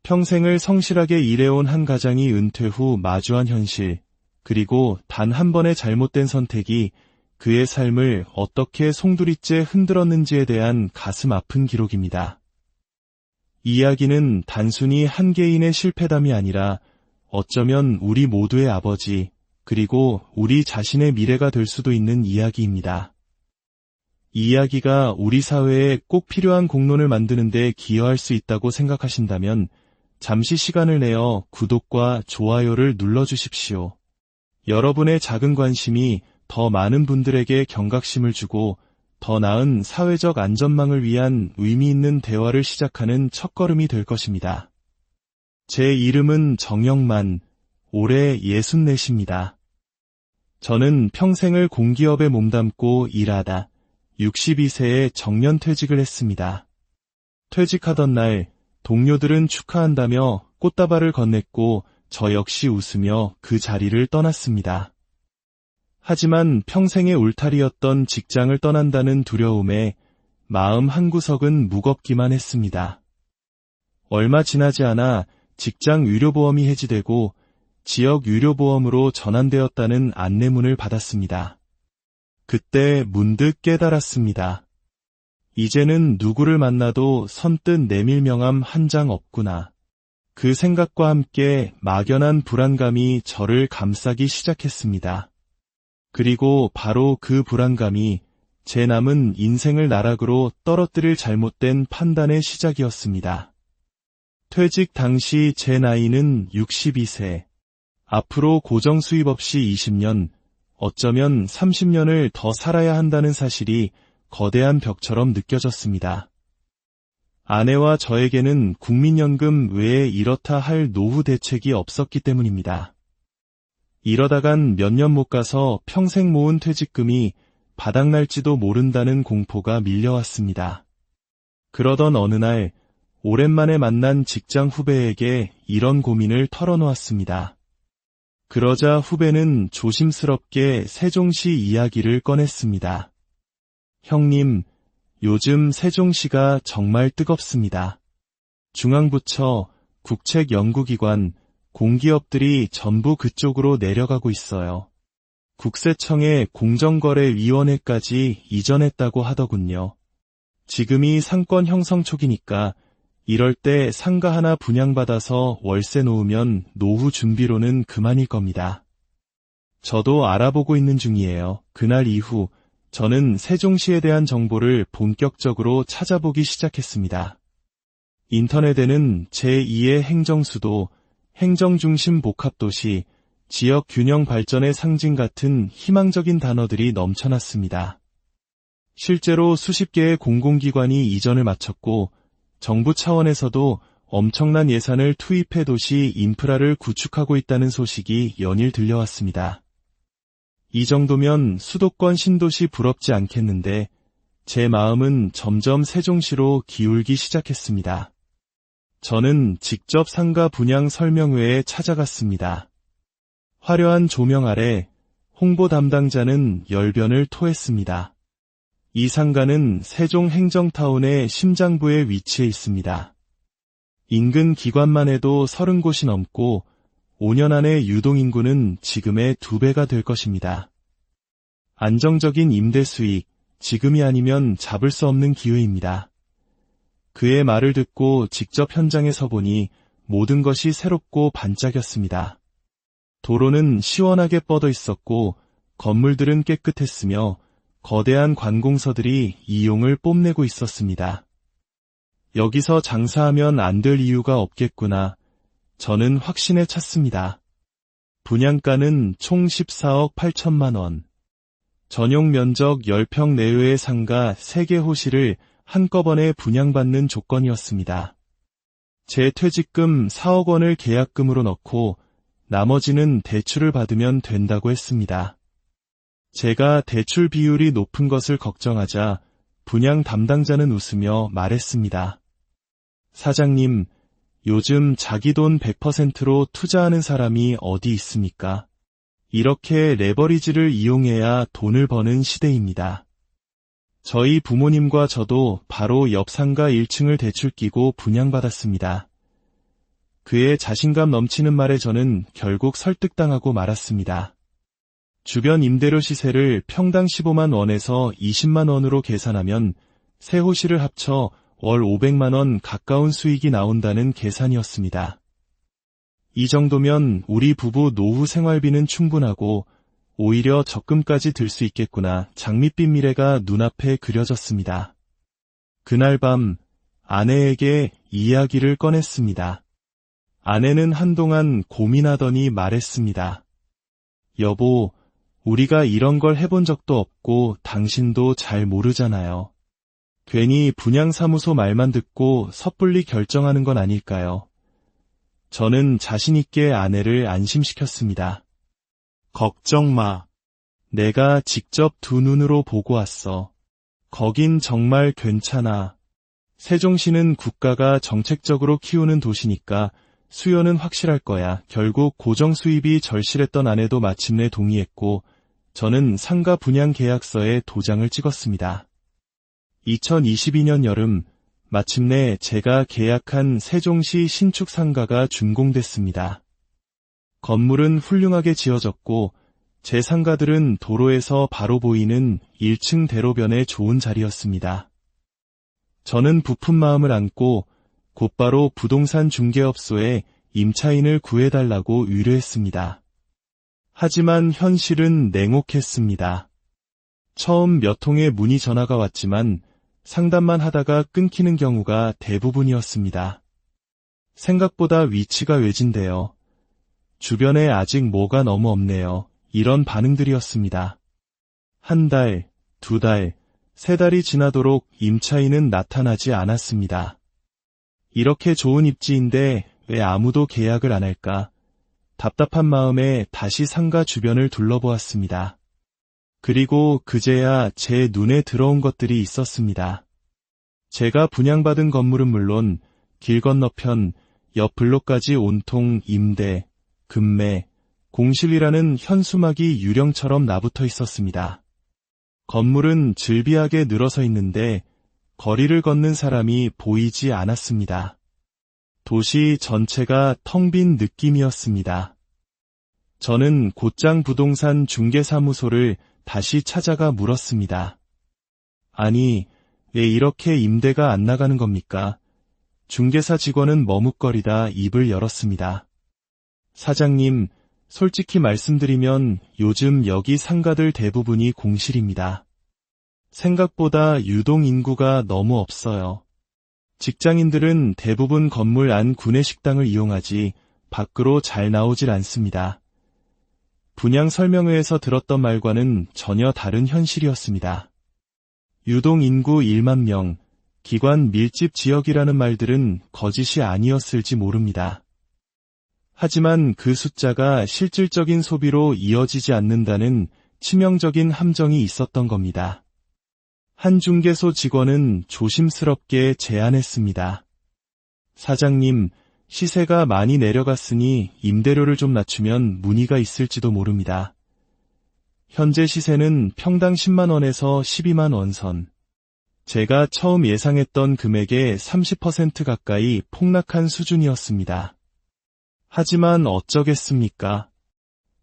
평생을 성실하게 일해온 한 가장이 은퇴 후 마주한 현실, 그리고 단 한 번의 잘못된 선택이 그의 삶을 어떻게 송두리째 흔들었는지에 대한 가슴 아픈 기록입니다. 이 이야기는 단순히 한 개인의 실패담이 아니라 어쩌면 우리 모두의 아버지, 그리고 우리 자신의 미래가 될 수도 있는 이야기입니다. 이 이야기가 우리 사회에 꼭 필요한 공론을 만드는 데 기여할 수 있다고 생각하신다면 잠시 시간을 내어 구독과 좋아요를 눌러주십시오. 여러분의 작은 관심이 더 많은 분들에게 경각심을 주고 더 나은 사회적 안전망을 위한 의미 있는 대화를 시작하는 첫걸음이 될 것입니다. 제 이름은 정영만, 올해 64입니다. 저는 평생을 공기업에 몸담고 일하다 62세에 정년퇴직을 했습니다. 퇴직하던 날 동료들은 축하한다며 꽃다발을 건넸고 저 역시 웃으며 그 자리를 떠났습니다. 하지만 평생의 울타리였던 직장을 떠난다는 두려움에 마음 한구석은 무겁기만 했습니다. 얼마 지나지 않아 직장 의료보험이 해지되고 지역 의료보험으로 전환되었다는 안내문을 받았습니다. 그때 문득 깨달았습니다. 이제는 누구를 만나도 선뜻 내밀 명함 한 장 없구나. 그 생각과 함께 막연한 불안감이 저를 감싸기 시작했습니다. 그리고 바로 그 불안감이 제 남은 인생을 나락으로 떨어뜨릴 잘못된 판단의 시작이었습니다. 퇴직 당시 제 나이는 62세. 앞으로 고정 수입 없이 20년, 어쩌면 30년을 더 살아야 한다는 사실이 거대한 벽처럼 느껴졌습니다. 아내와 저에게는 국민연금 외에 이렇다 할 노후 대책이 없었기 때문입니다. 이러다간 몇 년 못 가서 평생 모은 퇴직금이 바닥날지도 모른다는 공포가 밀려왔습니다. 그러던 어느 날 오랜만에 만난 직장 후배에게 이런 고민을 털어놓았습니다. 그러자 후배는 조심스럽게 세종시 이야기를 꺼냈습니다. 형님, 요즘 세종시가 정말 뜨겁습니다. 중앙부처, 국책연구기관, 공기업들이 전부 그쪽으로 내려가고 있어요. 국세청에 공정거래위원회까지 이전했다고 하더군요. 지금이 상권 형성 초기니까 이럴 때 상가 하나 분양받아서 월세 놓으면 노후 준비로는 그만일 겁니다. 저도 알아보고 있는 중이에요. 그날 이후 저는 세종시에 대한 정보를 본격적으로 찾아보기 시작했습니다. 인터넷에는 제2의 행정수도, 행정중심 복합도시, 지역균형 발전의 상징 같은 희망적인 단어들이 넘쳐났습니다. 실제로 수십 개의 공공기관이 이전을 마쳤고 정부 차원에서도 엄청난 예산을 투입해 도시 인프라를 구축하고 있다는 소식이 연일 들려왔습니다. 이 정도면 수도권 신도시 부럽지 않겠는데 제 마음은 점점 세종시로 기울기 시작했습니다. 저는 직접 상가 분양 설명회에 찾아갔습니다. 화려한 조명 아래 홍보 담당자는 열변을 토했습니다. 이 상가는 세종 행정타운의 심장부에 위치해 있습니다. 인근 기관만 해도 30곳이 넘고 5년 안에 유동인구는 지금의 2배가 될 것입니다. 안정적인 임대 수익, 지금이 아니면 잡을 수 없는 기회입니다. 그의 말을 듣고 직접 현장에 서보니 모든 것이 새롭고 반짝였습니다. 도로는 시원하게 뻗어 있었고 건물들은 깨끗했으며 거대한 관공서들이 이용을 뽐내고 있었습니다. 여기서 장사하면 안 될 이유가 없겠구나. 저는 확신에 찼습니다. 분양가는 총 14억 8천만 원. 전용 면적 10평 내외의 상가 3개 호실을 한꺼번에 분양받는 조건이었습니다. 제 퇴직금 4억 원을 계약금으로 넣고 나머지는 대출을 받으면 된다고 했습니다. 제가 대출 비율이 높은 것을 걱정하자 분양 담당자는 웃으며 말했습니다. 사장님, 요즘 자기 돈 100%로 투자하는 사람이 어디 있습니까? 이렇게 레버리지를 이용해야 돈을 버는 시대입니다. 저희 부모님과 저도 바로 옆 상가 1층을 대출 끼고 분양받았습니다. 그의 자신감 넘치는 말에 저는 결국 설득당하고 말았습니다. 주변 임대료 시세를 평당 15만 원에서 20만 원으로 계산하면 세 호실을 합쳐 월 500만 원 가까운 수익이 나온다는 계산이었습니다. 이 정도면 우리 부부 노후 생활비는 충분하고 오히려 적금까지 들 수 있겠구나. 장밋빛 미래가 눈앞에 그려졌습니다. 그날 밤 아내에게 이야기를 꺼냈습니다. 아내는 한동안 고민하더니 말했습니다. 여보, 우리가 이런 걸 해본 적도 없고 당신도 잘 모르잖아요. 괜히 분양사무소 말만 듣고 섣불리 결정하는 건 아닐까요? 저는 자신 있게 아내를 안심시켰습니다. 걱정 마. 내가 직접 두 눈으로 보고 왔어. 거긴 정말 괜찮아. 세종시는 국가가 정책적으로 키우는 도시니까 수요는 확실할 거야. 결국 고정 수입이 절실했던 아내도 마침내 동의했고 저는 상가 분양 계약서에 도장을 찍었습니다. 2022년 여름 마침내 제가 계약한 세종시 신축 상가가 준공됐습니다. 건물은 훌륭하게 지어졌고 제 상가들은 도로에서 바로 보이는 1층 대로변에 좋은 자리였습니다. 저는 부푼 마음을 안고 곧바로 부동산 중개업소에 임차인을 구해달라고 의뢰했습니다. 하지만 현실은 냉혹했습니다. 처음 몇 통의 문의 전화가 왔지만 상담만 하다가 끊기는 경우가 대부분이었습니다. 생각보다 위치가 외진데요. 주변에 아직 뭐가 너무 없네요. 이런 반응들이었습니다. 한 달, 두 달, 세 달이 지나도록 임차인은 나타나지 않았습니다. 이렇게 좋은 입지인데 왜 아무도 계약을 안 할까? 답답한 마음에 다시 상가 주변을 둘러보았습니다. 그리고 그제야 제 눈에 들어온 것들이 있었습니다. 제가 분양받은 건물은 물론 길 건너편 옆 블록까지 온통 임대, 급매, 공실이라는 현수막이 유령처럼 나붙어 있었습니다. 건물은 즐비하게 늘어서 있는데 거리를 걷는 사람이 보이지 않았습니다. 도시 전체가 텅 빈 느낌이었습니다. 저는 곧장 부동산 중개사무소를 다시 찾아가 물었습니다. 아니, 왜 이렇게 임대가 안 나가는 겁니까? 중개사 직원은 머뭇거리다 입을 열었습니다. 사장님, 솔직히 말씀드리면 요즘 여기 상가들 대부분이 공실입니다. 생각보다 유동 인구가 너무 없어요. 직장인들은 대부분 건물 안 구내식당을 이용하지 밖으로 잘 나오질 않습니다. 분양 설명회에서 들었던 말과는 전혀 다른 현실이었습니다. 유동 인구 1만 명, 기관 밀집 지역이라는 말들은 거짓이 아니었을지 모릅니다. 하지만 그 숫자가 실질적인 소비로 이어지지 않는다는 치명적인 함정이 있었던 겁니다. 한 중개소 직원은 조심스럽게 제안했습니다. 사장님, 시세가 많이 내려갔으니 임대료를 좀 낮추면 문의가 있을지도 모릅니다. 현재 시세는 평당 10만 원에서 12만 원 선. 제가 처음 예상했던 금액의 30% 가까이 폭락한 수준이었습니다. 하지만 어쩌겠습니까?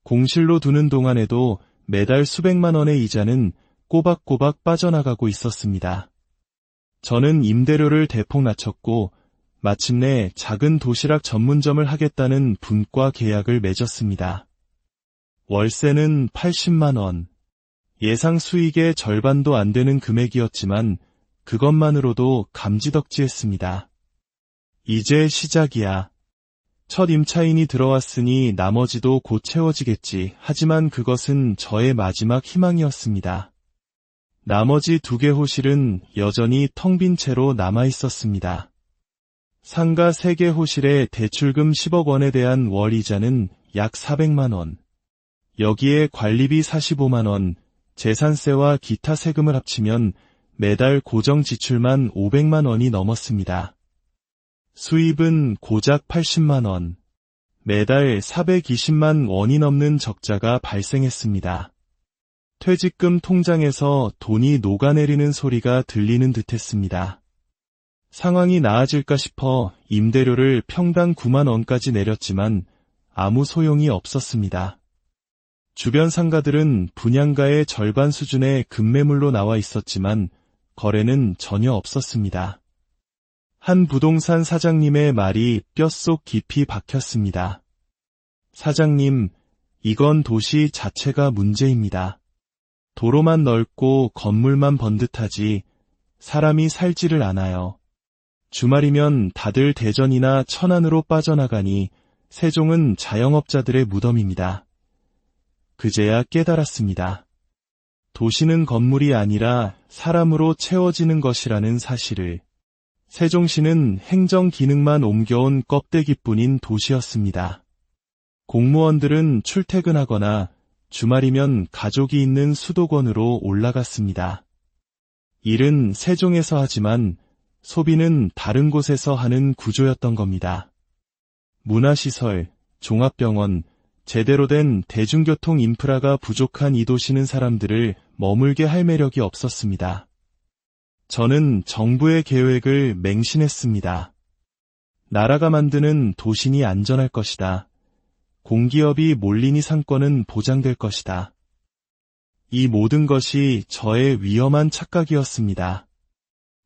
공실로 두는 동안에도 매달 수백만 원의 이자는 꼬박꼬박 빠져나가고 있었습니다. 저는 임대료를 대폭 낮췄고 마침내 작은 도시락 전문점을 하겠다는 분과 계약을 맺었습니다. 월세는 80만 원. 예상 수익의 절반도 안 되는 금액이었지만 그것만으로도 감지덕지했습니다. 이제 시작이야. 첫 임차인이 들어왔으니 나머지도 곧 채워지겠지. 하지만 그것은 저의 마지막 희망이었습니다. 나머지 2개 호실은 여전히 텅 빈 채로 남아있었습니다. 상가 3개 호실의 대출금 10억 원에 대한 월 이자는 약 400만 원. 여기에 관리비 45만 원, 재산세와 기타 세금을 합치면 매달 고정 지출만 500만 원이 넘었습니다. 수입은 고작 80만 원. 매달 420만 원이 넘는 적자가 발생했습니다. 퇴직금 통장에서 돈이 녹아내리는 소리가 들리는 듯했습니다. 상황이 나아질까 싶어 임대료를 평당 9만 원까지 내렸지만 아무 소용이 없었습니다. 주변 상가들은 분양가의 절반 수준의 급매물로 나와 있었지만 거래는 전혀 없었습니다. 한 부동산 사장님의 말이 뼛속 깊이 박혔습니다. 사장님, 이건 도시 자체가 문제입니다. 도로만 넓고 건물만 번듯하지 사람이 살지를 않아요. 주말이면 다들 대전이나 천안으로 빠져나가니 세종은 자영업자들의 무덤입니다. 그제야 깨달았습니다. 도시는 건물이 아니라 사람으로 채워지는 것이라는 사실을. 세종시는 행정 기능만 옮겨온 껍데기뿐인 도시였습니다. 공무원들은 출퇴근하거나 주말이면 가족이 있는 수도권으로 올라갔습니다. 일은 세종에서 하지만 소비는 다른 곳에서 하는 구조였던 겁니다. 문화시설, 종합병원, 제대로 된 대중교통 인프라가 부족한 이 도시는 사람들을 머물게 할 매력이 없었습니다. 저는 정부의 계획을 맹신했습니다. 나라가 만드는 도시니 안전할 것이다. 공기업이 몰리니 상권은 보장될 것이다. 이 모든 것이 저의 위험한 착각이었습니다.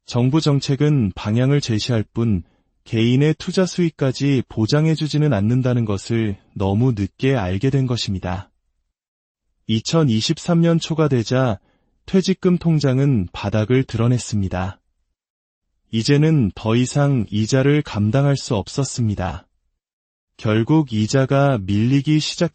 정부 정책은 방향을 제시할 뿐 개인의 투자 수익까지 보장해주지는 않는다는 것을 너무 늦게 알게 된 것입니다. 2023년 초가 되자 퇴직금 통장은 바닥을 드러냈습니다. 이제는 더 이상 이자를 감당할 수 없었습니다. 결국 이자가 밀리기 시작